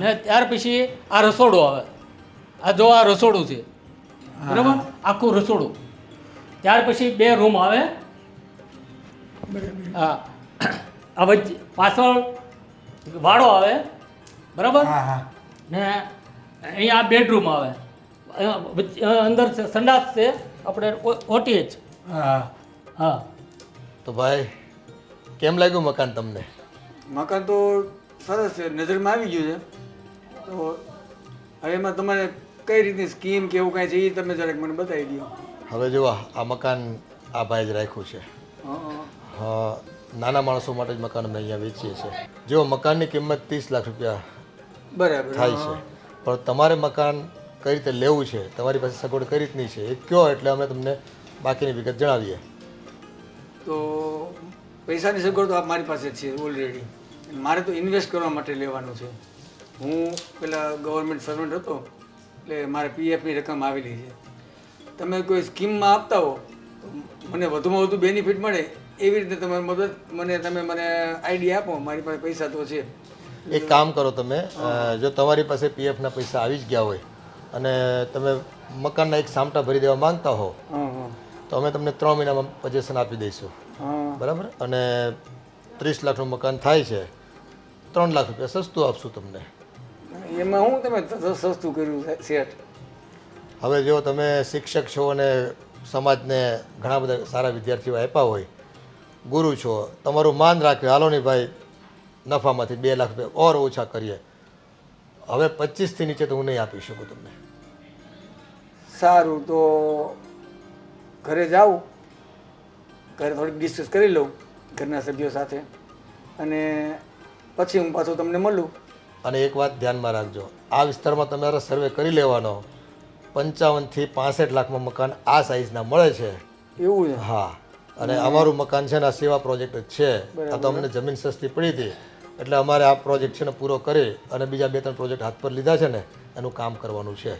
ને ત્યાર પછી આ રસોડું આવે. આ જો આ રસોડું છે બરાબર, આખું રસોડું. ત્યાર પછી 2 રૂમ આવે. હા આ વચ્ચે પાછળ વાડો આવે બરાબર ને અહીંયા આ બેડરૂમ આવે. અંદર સંડાસ છે આપણે ઓટીએચ. હા હા તો ભાઈ કેમ લાગ્યું મકાન તમને? મકાન તો સરસ છે, નજરમાં આવી ગયું છે. તો હવે એમાં તમારે કઈ રીતની સ્કીમ કે એવું કાંઈ છે એ તમે જરાક મને બતાવી દો. હવે જુઓ આ મકાન આ ભાઈ જ રાખ્યું છે. હા, નાના માણસો માટે જ મકાન અમે અહીંયા વેચીએ છીએ. જો મકાનની કિંમત 30 લાખ રૂપિયા બરાબર થાય છે, પણ તમારે મકાન કઈ રીતે લેવું છે, તમારી પાસે સગવડ કઈ રીતની છે એ કહો એટલે અમે તમને બાકીની વિગત જણાવીએ. તો પૈસાની સગવડ તો આપ મારી પાસે છે ઓલરેડી. મારે તો ઇન્વેસ્ટ કરવા માટે લેવાનું છે. હું પેલા ગવર્મેન્ટ સર્વન્ટ હતો એટલે મારે પીએફની રકમ આવેલી છે. તમે કોઈ સ્કીમમાં આપતા હો તો મને વધુમાં વધુ બેનિફિટ મળે એવી રીતે તમે મદદ તમે મને આઈડિયા આપો. મારી પાસે પૈસા તો છે. એક કામ કરો તમે, જો તમારી પાસે પીએફના પૈસા આવી જ ગયા હોય અને તમે મકાનના એક સામટા ભરી દેવા માંગતા હો તો અમે તમને 3 મહિનામાં પોઝેશન આપી દઈશું. બરાબર? અને 30 લાખનું મકાન થાય છે, 3 લાખ રૂપિયા સસ્તું આપશું તમને. એમાં હું તમે સસ્તું કર્યું સેટ? હવે જો તમે શિક્ષક છો અને સમાજને ઘણા બધા સારા વિદ્યાર્થીઓ આપ્યા હોય, ગુરુ છો, તમારું માન રાખ્યું, હાલો નહીં ભાઈ નફામાંથી 2 લાખ રૂપિયા ઓર ઓછા કરીએ. હવે 25થી નીચે તો હું નહીં આપી શકું તમને. સારું, તો ઘરે જાઉં, ઘરે થોડીક ડિસ્કસ કરી લઉં ઘરના સભ્યો સાથે અને પછી હું પાછું તમને મળું. અને એક વાત ધ્યાનમાં રાખજો, આ વિસ્તારમાં તમારે સર્વે કરી લેવાનો. 55થી 65 લાખમાં મકાન આ સાઇઝના મળે છે. એવું છે? હા, અને અમારું મકાન છે ને આ સેવા પ્રોજેક્ટ જ છે. આ તો અમને જમીન સસ્તી પડી હતી એટલે અમારે આ પ્રોજેક્ટ છે ને પૂરો કરી અને બીજા 2-3 પ્રોજેક્ટ હાથ પર લીધા છે ને એનું કામ કરવાનું છે.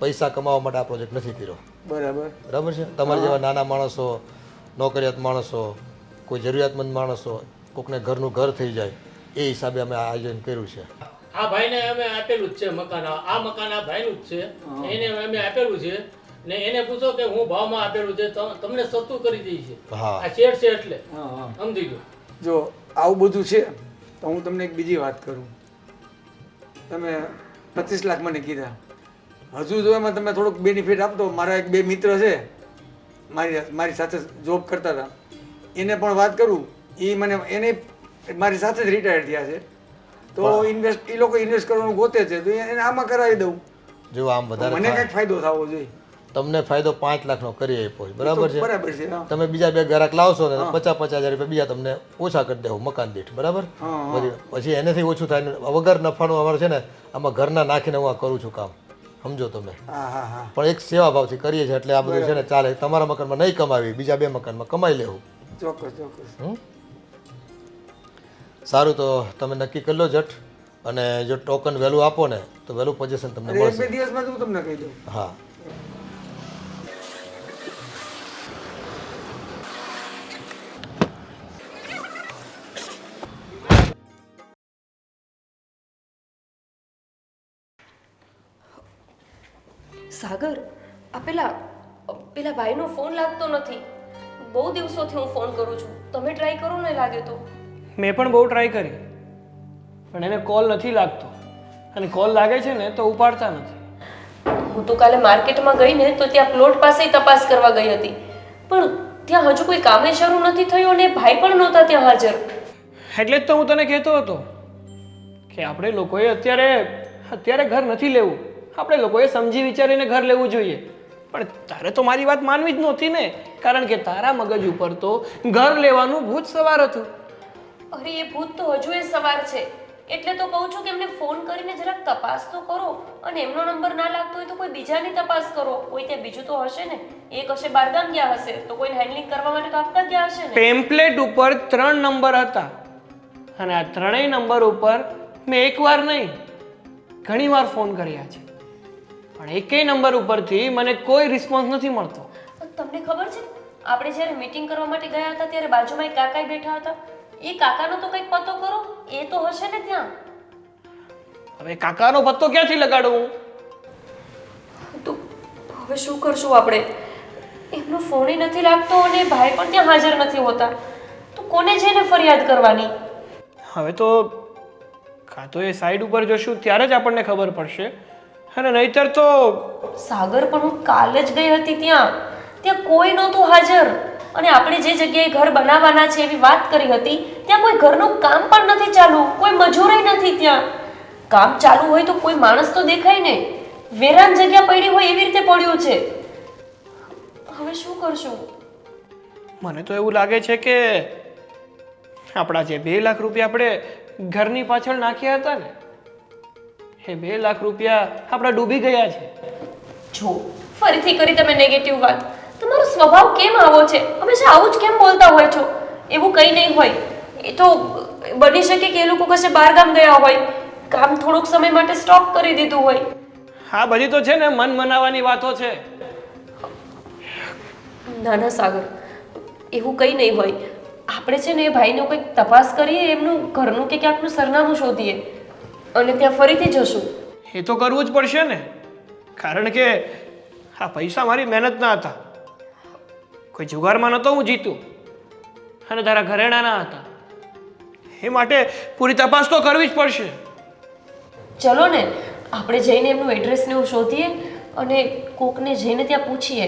પૈસા કમાવા માટે આ પ્રોજેક્ટ નથી કર્યો. બરાબર છે? તમારા જેવા નાના માણસો, નોકરિયાત માણસો, કોઈ જરૂરિયાતમંદ માણસો, કોકને ઘરનું ઘર થઈ જાય એ હિસાબે અમે આ આયોજન કર્યું છે. આ ભાઈને અમે આપેલું જ છે મકાન. આ મકાન આ ભાઈનું જ છે, એને અમે આપેલું છે ને એને પૂછો કે હું ભાવમાં આપેલું છે તમને સસ્તું કરી દઈ છે. આ શેર છે એટલે સમજી ગયો. જો આવું બધું છે તો હું તમને એક બીજી વાત કરું. તમે 25 લાખ મને કીધા, હજુ જો એમાં તમે થોડુંક બેનિફિટ આપતો. મારા 1-2 મિત્ર છે મારી સાથે જોબ કરતા હતા, એને પણ વાત કરું. એને મારી સાથે જ રિટાયર થયા છે તો એ લોકો ઇન્વેસ્ટ કરવાનું ગોતે છે તો એને આમાં કરાવી દઉં. જો આમ વધારે મને કંઈક ફાયદો થવો જોઈએ. તમને ફાયદો 5 લાખનો કરી આપ્યો, બરાબર છે? બરાબર છે. તમે બીજા 2 ગ્રાહક લાવશો ને 50,000 રૂપિયા બીજા તમને ઓછા કરી દેવું મકાન દીઠ, બરાબર? પછી એનાથી ઓછું થાય ને વગર નફાનું અમારે છે ને આમાં ઘરના નાખીને હું આ કરું છું કામ, સમજો તમે. પણ એક સેવા ભાવથી કરીએ છીએ એટલે આ બધું છે ને ચાલે. તમારા મકાનમાં નહીં કમાવી, બીજા 2 મકાનમાં કમાઈ લેવું. ચોક્કસ. સારું, તો તમે નક્કી કરી લો જટ, અને જો ટોકન વહેલું આપો ને તો વહેલું પોઝિશન તમને મળશે. 1-2 દિવસમાં હું તમને કહી દઉં. હા. સાગર, આ પેલા ભાઈનો ફોન લાગતો નથી. બહુ દિવસોથી હું ફોન કરું છું, તમે ટ્રાય કરો ને લાગે તો. મેં પણ બહુ ટ્રાય કરી પણ એને કોલ નથી લાગતો, અને કોલ લાગે છે ને તો ઉપાડતા નથી. હું તો કાલે માર્કેટમાં ગઈ ને તો ત્યાં પ્લોટ પાસે તપાસ કરવા ગઈ હતી, પણ ત્યાં હજુ કોઈ કામે શરૂ નથી થયું અને ભાઈ પણ નહોતા ત્યાં હાજર. એટલે જ તો હું તને કહેતો હતો કે આપણે લોકોએ અત્યારે ઘર નથી લેવું, આપણે લોકોએ સમજી વિચારીને ઘર લેવું જોઈએ. પણ તારે તો મારી વાત માનવી જ નહોતી ને, કારણ કે તારા મગજ ઉપર તો ઘર લેવાનું ભૂત સવાર હતું. અરે એ ભૂત તો હજુ એ સવાર છે, એટલે તો કહું છું કે એમને ફોન કરીને જરાક તપાસ તો કરો, અને એમનો નંબર ના લાગતો હોય તો કોઈ બીજાની તપાસ કરો. કોઈ ત્યાં બીજું તો હશે ને, એક હશે બારગામ ગયા હશે તો કોઈને હેન્ડલિંગ કરવા માટે તો આપતા ગયા હશે ને. પેમ્પલેટ ઉપર 3 નંબર હતા અને આ 3ય નંબર ઉપર મેં એકવાર નહીં ઘણીવાર ફોન કર્યા છે, પણ એકેય નંબર ઉપરથી મને કોઈ રિસ્પોન્સ નથી મળતો. તમને ખબર છે, આપણે જ્યારે મીટિંગ કરવા માટે ગયા હતા ત્યારે બાજુમાં એક કાકા બેઠા હતા. એ કાકાનો તો કંઈક પતો કરો, એ તો હશે ને ત્યાં. હવે કાકાનો પત્તો ક્યાંથી લગાડું? તો હવે શું કરશું આપણે? એમનો ફોન નથી લાગતો અને ભાઈ પણ ત્યાં હાજર નથી હોતા, તો કોને જઈને ફરિયાદ કરવાની? હવે તો કાં તો એ સાઈડ ઉપર જશું ત્યારે જ આપણને ખબર પડશે, અને નહીતર તો સાગર પણ હું કાલે જ ગઈ હતી ત્યાં કોઈ નહોતું હાજર. અને આપણે જે જગ્યાએ ઘર બનાવવાના છે એવી વાત કરી હતી ત્યાં કોઈ ઘરનું કામ પણ નથી ચાલુ, કોઈ મજૂરી નથી ત્યાં. કામ ચાલુ હોય તો કોઈ માણસ તો દેખાય ને, વેરાન જગ્યા પડી હોય એવી રીતે પડ્યું છે. હવે શું કરશું? મને તો એવું લાગે છે કે આપણા જે 2 લાખ રૂપિયા આપણે ઘરની પાછળ નાખ્યા હતા ને, એ 2 લાખ રૂપિયા આપણા ડૂબી ગયા છે. જો ફરીથી કરી તમે નેગેટિવ વાત. તમારો સ્વભાવ કેમ આવો છે? હંમેશા આવું જ કેમ બોલતા હોય છો? એવું કંઈ નહીં હોય. એ તો બની શકે કે એ લોકો કશે બહારગામ ગયા હોય, કામ થોડોક સમય માટે સ્ટોપ કરી દીધું હોય. હા, બધી તો છે ને મન મનાવાની વાતો છે. ના ના સાગર, એવું કંઈ નહીં હોય. આપણે છે ને એ ભાઈનો કંઈક તપાસ કરીએ, એમનું ઘરનું કે ક્યાંકનું સરનામું શોધીએ અને ત્યાં ફરીથી જશું. એ તો કરવું જ પડશે ને, કારણ કે આ પૈસા મારી મહેનતના હતા. કોઈ જુગારમાં નહોતો હું જીતું, અને તારા ઘરેણાના હતા. એ માટે પૂરી તપાસ તો કરવી જ પડશે. ચલો ને, આપણે જઈને એમનું એડ્રેસ ને એવું શોધીએ અને કોકને જઈને ત્યાં પૂછીએ.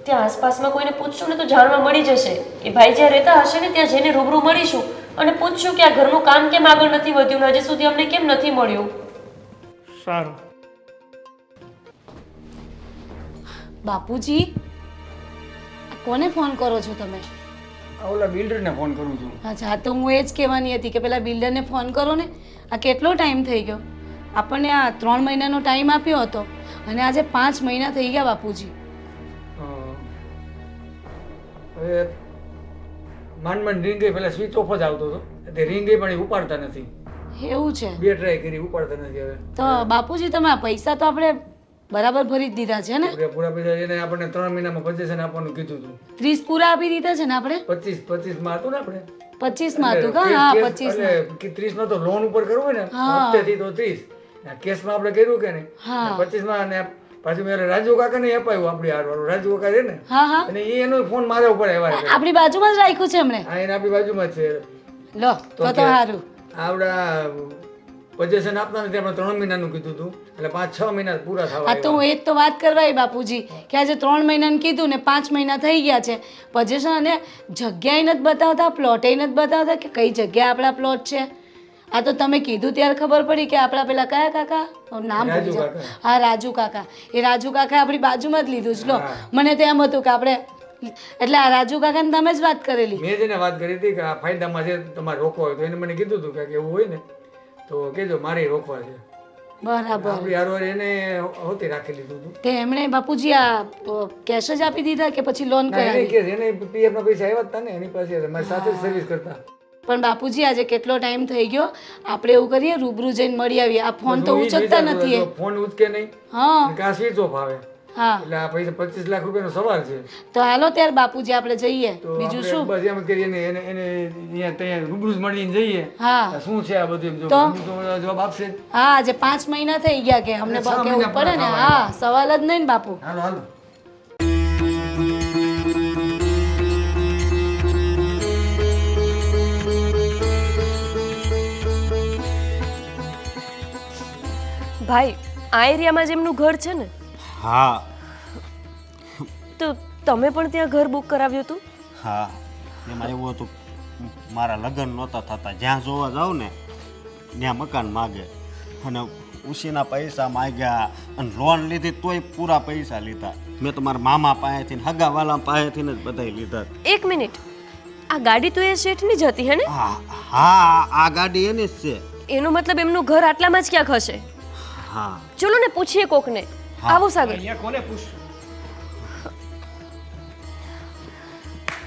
ત્યાં આસપાસમાં કોઈને પૂછશું ને તો જાણવા મળી જશે. એ ભાઈ જ્યાં રહેતા હશે ને ત્યાં જઈને રૂબરૂ મળીશું અને પૂછશું કે આ ઘરનું કામ કેમ આગળ નથી વધ્યું ને હજી સુધી અમને કેમ નથી મળ્યું. સારું. બાપુજી, કોને ફોન કરો છો તમે? ઓલા બિલ્ડરને ફોન કરું છું. અચ્છા, તો હું એ જ કહેવાની હતી કે પેલા બિલ્ડરને ફોન કરો ને. આ કેટલો ટાઈમ થઈ ગયો? આપણને આ 3 મહિનાનો ટાઈમ આપ્યો હતો અને આજે 5 મહિના થઈ ગયા બાપુજી. હવે માંડ રિંગ ગઈ, પેલા સ્વિચ ઓફ જ આવતો હતો, તે રિંગ ગઈ પણ એ ઉપાડતા નથી. એવું છે? 2 ટ્રાય કરી, ઉપાડતા નથી. હવે તો બાપુજી તમે આ પૈસા તો આપણે બરાબર ભરી જ દીધા છે ને? પૂરા પૈસા એને આપણને 3 મહિનામાં 25 આપવાનું કીધું હતું. 30 પૂરા આપી દીધા છે ને આપણે? 25 માં હતું ને આપણે 25 માં હતું કા? હા, 25 માં. 30 માં તો લોન ઉપર કરવું હોય ને, હપ્તેથી તો 30. કેસમાં આપણે કર્યું કે નહીં, 25 માં. અને પાછું મેં રાજુ કાકા ને અપાયું, આપણી હારવાળું રાજુ કાકા છે ને, અને એનો ફોન મારા ઉપર આવ્યા. આપણી બાજુમાં જ રાખ્યું છે એમણે? હા, એને આપણી બાજુમાં જ છે. લો તો સારું. આવડા પોઝિશન આપતા નથી, આપણે 3 મહિનાનું કીધું હતું, એટલે 5-6 મહિના પૂરા થવા. હા, તો હું એ જ તો વાત કરવા બાપુજી કે આજે 3 મહિનાનું કીધું ને 5 મહિના થઈ ગયા છે. પોઝિશન અને જગ્યાએ નથી બતાવતા, પ્લોટે નથી બતાવતા કે કઈ જગ્યાએ આપણા પ્લોટ છે. આ તો તમે કીધું ત્યારે ખબર પડી કે આપણા પેલા કયા કાકા, નામ ભૂલી જાઉં. હા, રાજુ કાકા. એ રાજુ કાકા આપણી બાજુમાં જ લીધું છે. લો, મને તો એમ હતું કે આપણે એટલે આ રાજુ કાકાને તમે જ વાત કરેલી? મેં જેને વાત કરી હતી કે આ ફાયદામાં છે, તમારે રોકવા હોય તો એને મને કીધું હતું કે એવું હોય ને તો કેજો, મારે રોકવા છે. બરાબર. આપણી હારવાર એને હોતી રાખી લીધું હતું. તે એમણે બાપુજી આ કેશ જ આપી દીધા કે પછી લોન કરાવી? એને પીએફ ના પૈસા આવ્યા હતા ને, એની પાસે મારી સાથે જ સર્વિસ કરતા. પણ બાપુજી આજે કેટલો ટાઈમ થઈ ગયો, આપણે એવું કરીએ રૂબરૂ જઈને મળી આવીએ. આ ફોન તો ઉચકતા નથી. ફોન ઉચકે નહીં. હા, આ સ્વિચ ઓફ આવે. હા, એટલે આ પૈસા 25 લાખ રૂપિયાનો સવાલ છે. તો હાલો ત્યારે બાપુજી આપણે જઈએ. બીજું શું, બસ એમ કરીએ ને, એને અહીંયા ત્યાં રૂબરૂ જ મળીને જઈએ. હા, શું છે આ બધું, તો જવાબ આપશે. હા, આજે 5 મહિના થઈ ગયા કે અમને કેવું પડે ને. હા, સવાલ જ નહીં ને બાપુ. હાલો હાલો. ભાઈ, આ એરિયામાં જ એમનું ઘર છે ને? હા. તો તમે પણ ત્યાં ઘર બુક કરાવ્યું હતું? હા, એમાં એવું હતું, મારા લગ્ન નહોતા થતા, જ્યાં જોવા જાઉં ને ત્યાં મકાન માગે, અને ઉછીના પૈસા માગ્યા, અને લોન લીધી તોય પૂરા પૈસા લીધા. મેં તો મારા મામા પાસેથી, હગાવાલા પાસેથી જ બધા લીધા. એક મિનિટ, આ ગાડી તો એ શેઠની જ હતી હે ને? હા, આ ગાડી એની જ છે. એનો મતલબ એમનું ઘર આટલામાં જ ક્યાંક હશે. હા ચલો ને પૂછીએ કોકને. આવો સાગર. અહીંયા કોને પૂછશું?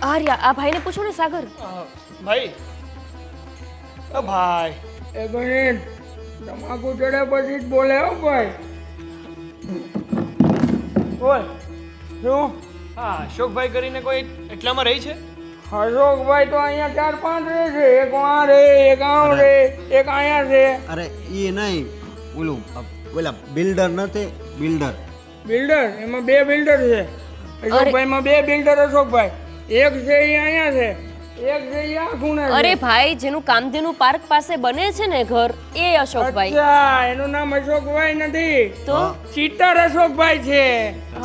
આર્યા, આ ભાઈને પૂછો ને સાગર. ભાઈ, ઓ ભાઈ, એ ગણિત તમાકુ ચડે પછી જ બોલે હો ભાઈ. બોલ. શું? હા, અશોકભાઈ કરીને કોઈ એટલામાં રહી છે? અશોકભાઈ તો અહીંયા 4-5 રહે છે. એક આ રે, એક આમ રે, એક અહીંયા છે. અરે એ નહીં ઓલું ઓલા બિલ્ડર નથી બિલ્ડર બિલ્ડર એમાં 2 બિલ્ડર છે. અશોકભાઈમાં 2 બિલ્ડર અશોકભાઈ. એક છે એ અહીંયા છે, એક છે એ આ ખૂણે છે. અરે ભાઈ, જેનું કામધેનુ પાર્ક પાસે બને છે ને ઘર, એ અશોકભાઈ. અચ્છા, એનું નામ અશોકભાઈ નથી તો ચિત્તર અશોકભાઈ છે.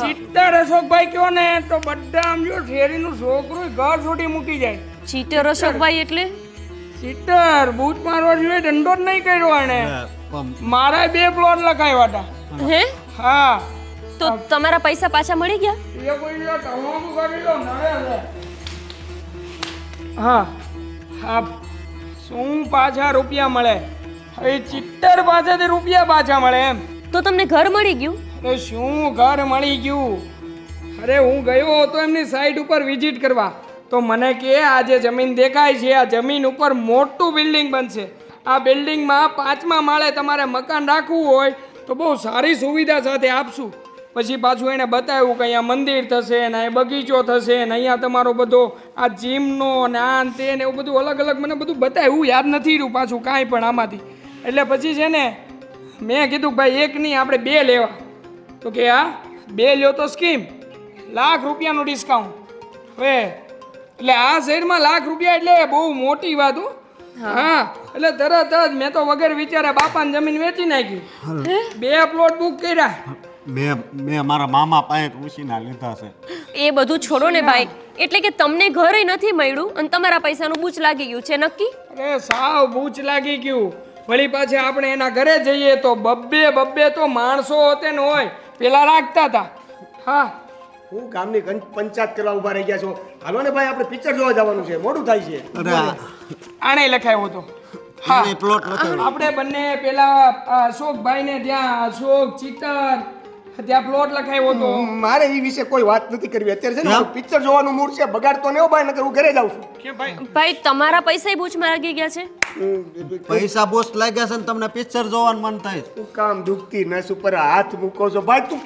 ચિત્તર અશોકભાઈ કયો ને તો બધા આમ જો શેરીનું છોકરું ઘર છોડી મૂકી જાય. ચીટર અશોકભાઈ એટલે ચિત્તર બૂટ મારવા જોઈએ દંડો જ નહીં કર્યો એને. મારા 2 પ્લોટ લખાવ્યા હતા. હે? હા. તો તમારા પૈસા પાછા મળી ગયા? એ કોઈ લો તમાકુ કરી લો નડે છે. હા હા, શું પાછા રૂપિયા મળે? એ ચિત્તર પાસેથી રૂપિયા પાછા મળે એમ? તો તમને ઘર મળી ગયું? અરે શું ઘર મળી ગયું? અરે હું ગયો હતો એમની સાઈડ ઉપર વિઝિટ કરવા, તો મને કે આ જે જમીન દેખાય છે આ જમીન ઉપર મોટું બિલ્ડિંગ બનશે. આ બિલ્ડિંગમાં 5મા માળે તમારે મકાન રાખવું હોય તો બહુ સારી સુવિધા સાથે આપશું. પછી પાછું એણે બતાવ્યું કે અહીંયા મંદિર થશે ને અહીંયા બગીચો થશે ને અહીંયા તમારો બધો આ જીમનો ને આ ને તે ને એવું બધું અલગ અલગ મને બધું બતાવ્યું. યાદ નથી રહ્યું પાછું કાંઈ પણ આમાંથી. એટલે પછી છે ને મેં કીધું ભાઈ એક નહીં આપણે 2 લેવા. તો કે હા 2 લ્યો તો સ્કીમ ₹1,00,000 ડિસ્કાઉન્ટ. હવે એટલે આ શહેરમાં ₹1,00,000 એટલે બહુ મોટી વાત હો. હા, એટલે તરત જ મેં તો વગર વિચારે બાપાની જમીન વેચી નાખી. 2 પ્લોટ બુક કર્યા. મેં મારા મામા પાસે ઉછીના લીધા છે. એ બધું છોડો ને ભાઈ. એટલે કે તમને ઘરે નથી મળ્યું અને તમારા પૈસાનું બૂચ લાગી ગયું છે નક્કી? અરે સાવ બૂચ લાગી ગયું. વળી પાછે આપણે એના ઘરે જઈએ તો બબ્બે તો માણસો હોતે ને હોય પેલા રાખતા હતા. હા, હું ગામની પંચાયત કરવા ઉભા રહી ગયા છો. હાલો ને ભાઈ, આપણે પિક્ચર જોવા જવાનું છે, મોડું થાય છે. આણે લખાયો હતો. હા, આપણે બંને પેલા અશોકભાઈને ત્યાં અશોક ચિત્તર ત્યાં પ્લોટ લખાયો હતો. મારે એ વિશે કોઈ વાત નથી કરવી અત્યારે. છે ને પિક્ચર જોવાનું મૂડ છે, બગાડતો ને ભાઈ, નકર હું ઘરે જાઉં છું. કે ભાઈ, ભાઈ તમારા પૈસા બૂચમાં લાગી ગયા છે? પૈસા બોસ લાગ્યા છે ને તમને પિક્ચર જોવાનું મન થાય. તું કામ દુખતી નસ ઉપર હાથ મૂકો છો ભાઈ તું.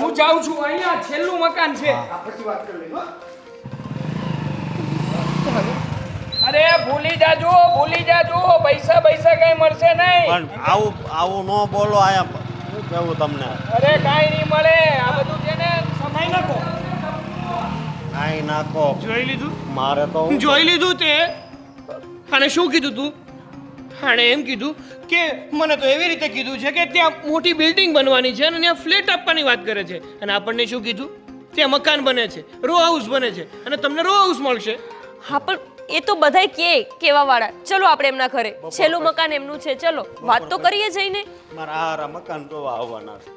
હું જાઉં છું, અહીંયા છેલ્લું મકાન છે. પછી વાત કરી લઈએ. અરે ભૂલી જાજો પૈસા કઈ મળશે નહીં. પણ આવું ન બોલો આયા. શું કહેવું તમને? અરે કાઈ નહીં મળે. આ બધું છે ને સમાઈ નાખો. કાંઈ નાખો. જોઈ લીધું? મારે તો જોઈ લીધું તે. અને શું કીધું તું? આણે એમ કીધું કે મને તો એવી રીતે કીધું છે કે ત્યાં મોટી બિલ્ડિંગ બનવાની છે અને ત્યાં ફ્લેટ આપવાની વાત કરે છે. અને આપણને શું કીધું? ત્યાં મકાન બને છે, રો હાઉસ બને છે અને તમને રો હાઉસ મળશે. હા, પણ એ તો બધાય કેવા વાળા. ચલો આપણે એમના ઘરે. છેલ્લું મકાન એમનું છે. ચલો વાત તો કરીએ જઈને. મારા હારા મકાન જોવા આવવાના છે.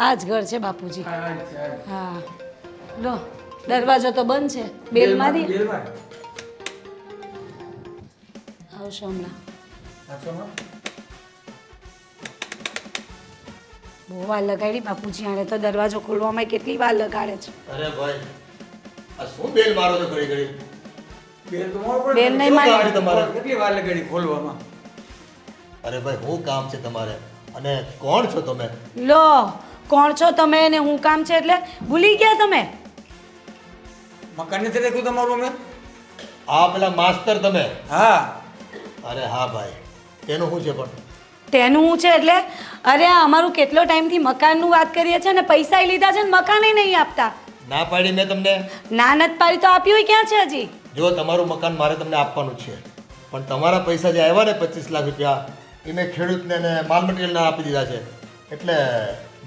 આ જ ઘર છે બાપુજી. હા, લો દરવાજો તો બંધ છે. બેલ મારી આવશો હમણાં. બહુ વાર લગાડી બાપુજી. આણે તો દરવાજો ખોલવામાં કેટલી વાર લગાડે છે. અરે ભાઈ, આ શું બેલ મારો છો ઘડી ઘડી? બેલ નહીં મારી. તમારે કેટલી વાર લગાડી ખોલવામાં? અરે ભાઈ, શું કામ છે તમારે? અને કોણ છો તમે? લો, કોણ છો તમે ને હું કામ છે એટલે ભૂલી ગયા તમે? મકાન નથી દેખ્યું તમારું અમે? આ પેલા માસ્તર તમે? હા. અરે હા ભાઈ, તેનું શું છે પણ? તેનું હું છે એટલે અરે આ અમારું કેટલો ટાઈમથી મકાનનું વાત કરીએ છીએ ને પૈસા લીધા છે ને મકાને નહીં આપતા. ના પાડી મેં તમને? ના નથી પાડી તો આપ્યું ક્યાં છે હજી? જો તમારું મકાન મારે તમને આપવાનું છે, પણ તમારા પૈસા જે આવ્યા ને 25 લાખ રૂપિયા એ મેં ખેડૂતને ને માલ મટીરિયલને આપી દીધા છે. એટલે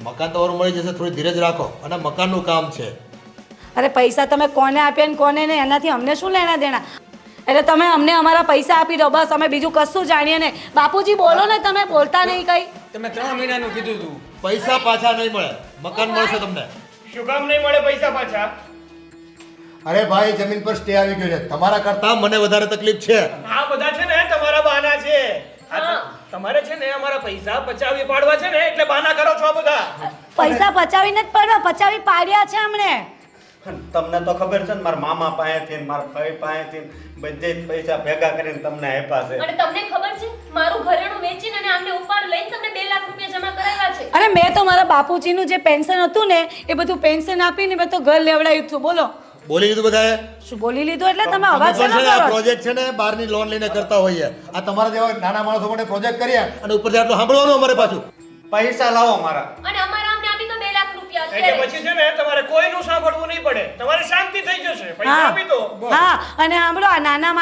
મકાન તમારું મળી જશે. થોડી ધીરજ રાખો. અને મકાનનું કામ છે. અરે પૈસા તમે કોને આપ્યા ને કોને નહીં એનાથી અમને શું લેણા દેણા? એટલે તમે અમને અમારા પૈસા આપી દો બસ. અમે બીજું કશું જાણીએ નહીં. બાપુજી બોલો ને, તમે બોલતા નહીં કઈ. તમે 3 મહિનાનું કીધું હતું. પૈસા પાછા નહીં મળે, મકાન મળશે તમને. શું કામ નહીં મળે પૈસા પાછા? અરે ભાઈ, જમીન પર સ્ટે આવી ગયો છે. તમારા કરતા મને વધારે તકલીફ છે. આ બધા છે ને તમારા બહાના છે. તમારે છે ને અમારા પૈસા પચાવી પાડવા છે ને એટલે બહાના કરો છો આ બધા. પૈસા પચાવીને જ પડવા, પચાવી પાડ્યા છે અમને. તમને તો ખબર છે ને મારા મામા પાસેથી ને મારા ભાઈ પાસેથી બધે જ પૈસા ભેગા કરીને તમને આપ્યા છે. અને તમને ખબર છે મારું ઘરેણું વેચીને અને આમને ઉપાડ લઈને તમને 2 લાખ રૂપિયા જમા કરાવ્યા છે. અરે મેં તો મારા બાપુજીનું જે પેન્શન હતું ને એ બધું પેન્શન આપીને મેં તો ઘર લેવડાવ્યું હતું. બોલો બોલી લીધું બધાએ? શું બોલી લીધું એટલે તમે અવાજ પણ શેનો છે ને, આ કરો છો? પ્રોજેક્ટ છે ને બહારની લોન લઈને કરતા હોઈએ. આ તમારા જેવા નાના માણસો માટે પ્રોજેક્ટ કર્યા અને ઉપરથી આટલું સાંભળવાનું અમારે પાછું. પૈસા લાવો મારા. અને અમારા આમને આપી તો 2 લાખ રૂપિયા એટલે અત્યારે. પછી છે ને તમારે કોઈનું સાંભળવું નહીં પડે. તમારે શાંતિ થઈ જશે. પૈસા આપી દો. હા, અને સાંભળો, આ નાના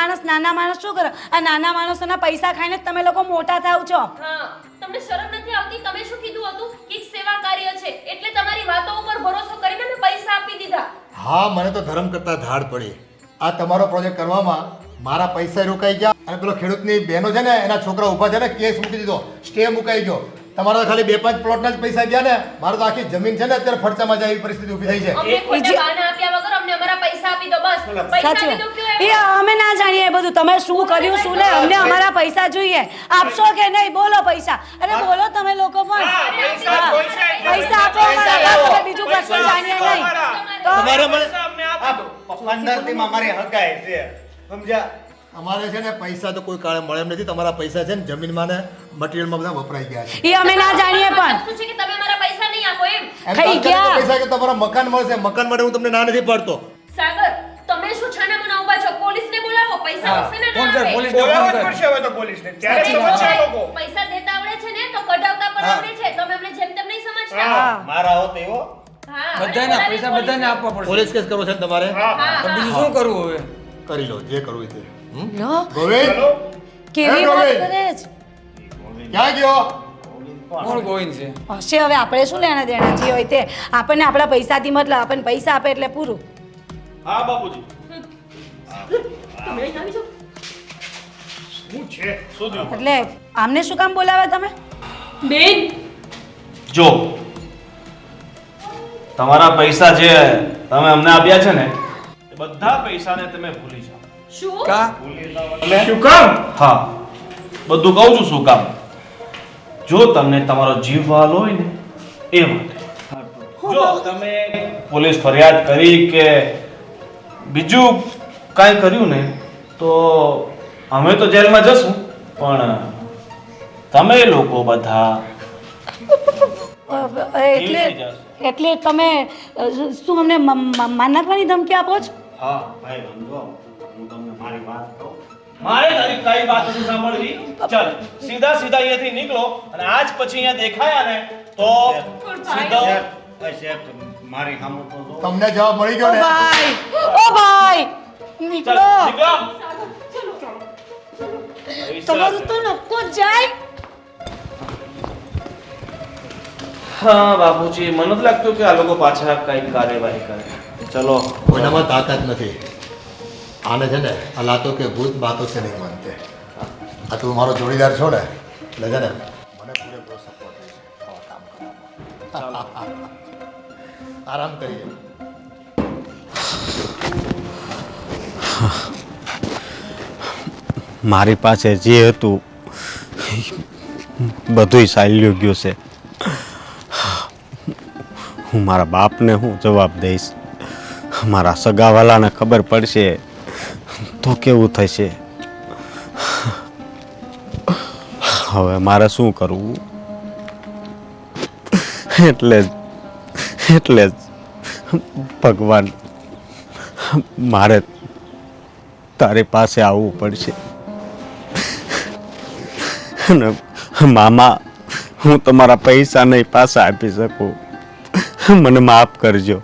માણસ શું કરે? આ નાના માણસોના પૈસા ખાઈને જ તમે લોકો મોટા થાવ છો. હા, તમને શરમ નથી આવતી? તમે શું કીધું હતું કે એક સેવા કાર્ય છે એટલે તમારી વાતો ઉપર ભરોસો કરીને મેં પૈસા આપી દીધા. હા, મને તો ધર્મ કરતા ધાડ પડી. આ તમારો પ્રોજેક્ટ કરવામાં મારા પૈસા રોકાઈ ગયા અને પેલો ખેડૂતની બહેનો છે ને એના છોકરા ઊભા છે ને કેસ મૂકી દીધો, સ્ટે મુકાઈ ગયો. તમારા ખાલી 2-5 પ્લોટના જ પૈસા ગયા ને, મારે તો આખી જમીન છે ને અત્યારે ફડચામાં જાય એવી પરિસ્થિતિ ઊભી થઈ છે. અમને ખોટા બહાના આપ્યા વગર અમને અમારા પૈસા આપી દો બસ. પૈસા સાચી આપી દો વાત. કયો એ અમે ના જાણીએ એ બધું. તમે શું કર્યું શું નહીં, અમને અમારા પૈસા જોઈએ. આપશો કે નહીં? બોલો પૈસા. અરે બોલો તમે લોકો પણ. હા, પૈસા આપો અમારા. તમે બીજું કશું જાણીએ નહીં. તમારે મને 15 દીમાં મારી હગાઈ છે, સમજ્યા? અમારે છે ને પૈસા તો કોઈ કાળે મળે એમ નથી. તમારા પૈસા છે ને જમીનમાં ને મટીરિયલમાં બધા વપરાઈ ગયા છે. એ અમે ના જાણીએ પણ. શું છે કે તમે અમારા પૈસા નહીં આપો એમ? એમ ખાઈ તાત્કાલિક ગયા. પૈસા કે તમારા મકાન મળશે. મકાન માટે હું તમને ના નથી પાડતો. સાગર, તમે શું છાનામાના ઊભા છો? પોલીસને બોલાવો. પૈસા મળશે ને ફોન ના કર, આપે? પોલીસને ફોન બોલાવવા જ કર. પડશે હવે તો પોલીસને. ત્યારે સાચી સમજશે આ લોકો. પૈસા દેતા આવડે છે ને તો કઢાવતા પણ આવડે છે. તમે અમને જેમ તેમ નહીં સમજતા. મારા હોત એવો. હા, અને બધાના બોલાવી પૈસા પોલીસને. બધાને આપવા પડશે. પોલીસ કેસ કરવો છે ને તમારે? તો બીજું શું કરવું હવે? કરી લો જે કરવું હોય તે. લો, ગોવિંદ કેવી વાત કરે છે. ક્યાં ગયો? કોણ ગોવિંદ છે? હશે, હવે આપણે શું લેણા દેણા જે હોય તે. આપણને આપણા પૈસાથી મતલબ, આપણને પૈસા આપે એટલે પૂરું. હા બાપુજી. તમે અહીં આવી જાઓ. શું છે? શું થયું? એટલે આમને શું કામ બોલાવે તમે? બેન, જો તમારા પૈસા જે તમે અમને આપ્યા છે ને એ બધા પૈસાને તમે ભૂલી જાઓ. શું? કા? શું કામ? હા, બધું કહું છું શું કામ. જો તમને તમારો જીવ વહાલો હોય ને એ માટે. જો તમે પોલીસ ફરિયાદ કરી કે બીજું કાંઈ કર્યું ને તો અમે તો જેલમાં જશું, પણ તમે લોકો બધા એટલે તમે શું અમને માર નાખવાની ધમકી આપો છો? હા ભાઈ સમજો, હું તમને મારી વાત કહું. મારે તારી કઈ વાત નથી સાંભળવી. ચાલ સીધા અહીંયાથી નીકળો અને આજ પછી અહીંયા દેખાયા ને તો સીધો શેઠ, મારી સામું તો જો. તમને જવાબ મળી ગયો ઓ ને? ભાઈ, ઓ ભાઈ, નીકળો. નીકળો. તમારું તો નક્કો જ જાય. હા બાપુજી, મને નથી લાગતું કે આ લોકો પાછા કઈ કાર્યવાહી કરે. ચલો, કોઈનામાં તાકાત નથી. આને છે ને આ લાતો કે ભૂત બાતો છે નહીં માનતે. આ તું મારો જોડીદાર છો ને એટલે છે ને મને પૂરેપૂરો સપોર્ટ છે આવા કામ કરવામાં. આરામ કરીએ. મારી પાસે જે હતું બધુંય ચાલ્યું ગયું છે. હું મારા બાપને હું જવાબ દઈશ? મારા સગાવાલાને ખબર પડશે તો કેવું થશે? હવે મારે શું કરવું? એટલે જ ભગવાન, મારે તારી પાસે આવવું પડશે. અને મામા, હું તમારા પૈસા નહીં પાછા આપી શકું. મને માફ કરજો.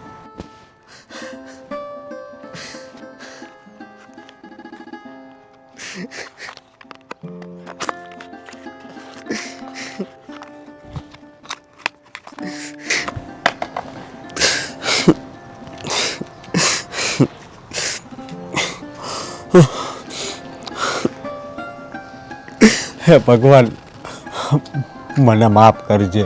હે ભગવાન, મને માફ કરજે.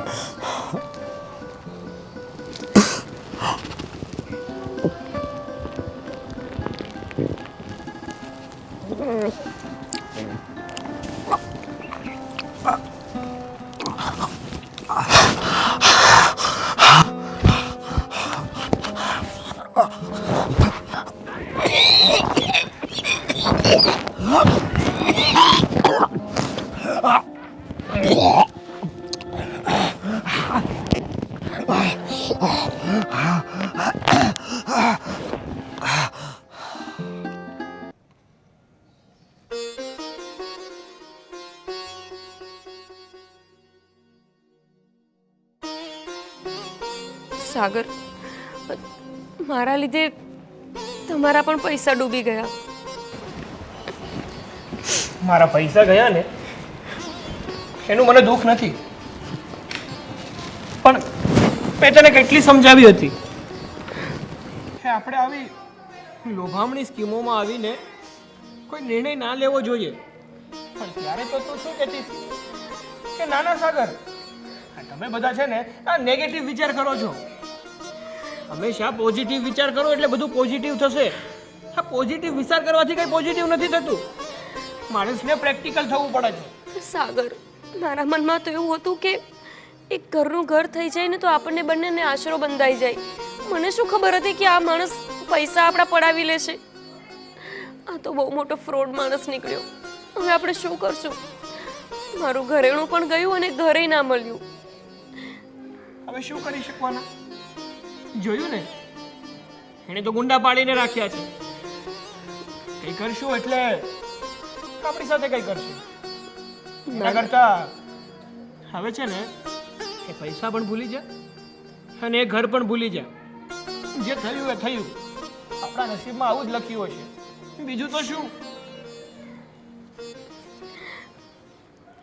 સાગર, મારા લીધે તમારા પણ પૈસા ડૂબી ગયા. મારા પૈસા ગયા ને એનું મને દુઃખ નથી, પણ મેં તને કેટલી સમજાવી હતી કે આપણે આવી લોભામણી સ્કીમોમાં આવીને કોઈ નિર્ણય ના લેવો જોઈએ. પણ ત્યારે તો તું શું કહેતી હતી કે નાના સાગર, તમે બધા છે ને આ નેગેટિવ વિચાર કરો છો. હંમેશા પોઝિટિવ વિચાર કરો એટલે બધું પોઝિટિવ થશે. આ પોઝિટિવ વિચાર કરવાથી કંઈ પોઝિટિવ નથી થતું. માણસને પ્રેક્ટિકલ થવું પડે છે. સાગર, મારા મનમાં તો એવું હતું કે એક ઘરનું ઘર થઈ જાય ને તો આપણને બંનેને આશરો બંધાઈ જાય. મને શું ખબર હતી કે આ માણસ પૈસા આપણા પડાવી લેશે. આ તો બહુ મોટો ફ્રોડ માણસ નીકળ્યો. હવે આપણે શું કરશું? મારું ઘરેણું પણ ગયું અને ઘરે ના મળ્યું. હવે શું કરી શકવાના? જોયું ને, એને તો ગુંડા પાડીને રાખ્યા છે. કઈ કરશું એટલે આપણી સાથે કઈ કરશું. એના કરતા હવે છે ને એ પૈસા પણ ભૂલી જા અને એ ઘર પણ ભૂલી જા. જે થયું એ થયું. આપણા નસીબમાં આવું જ લખ્યું હશે. બીજું તો શું?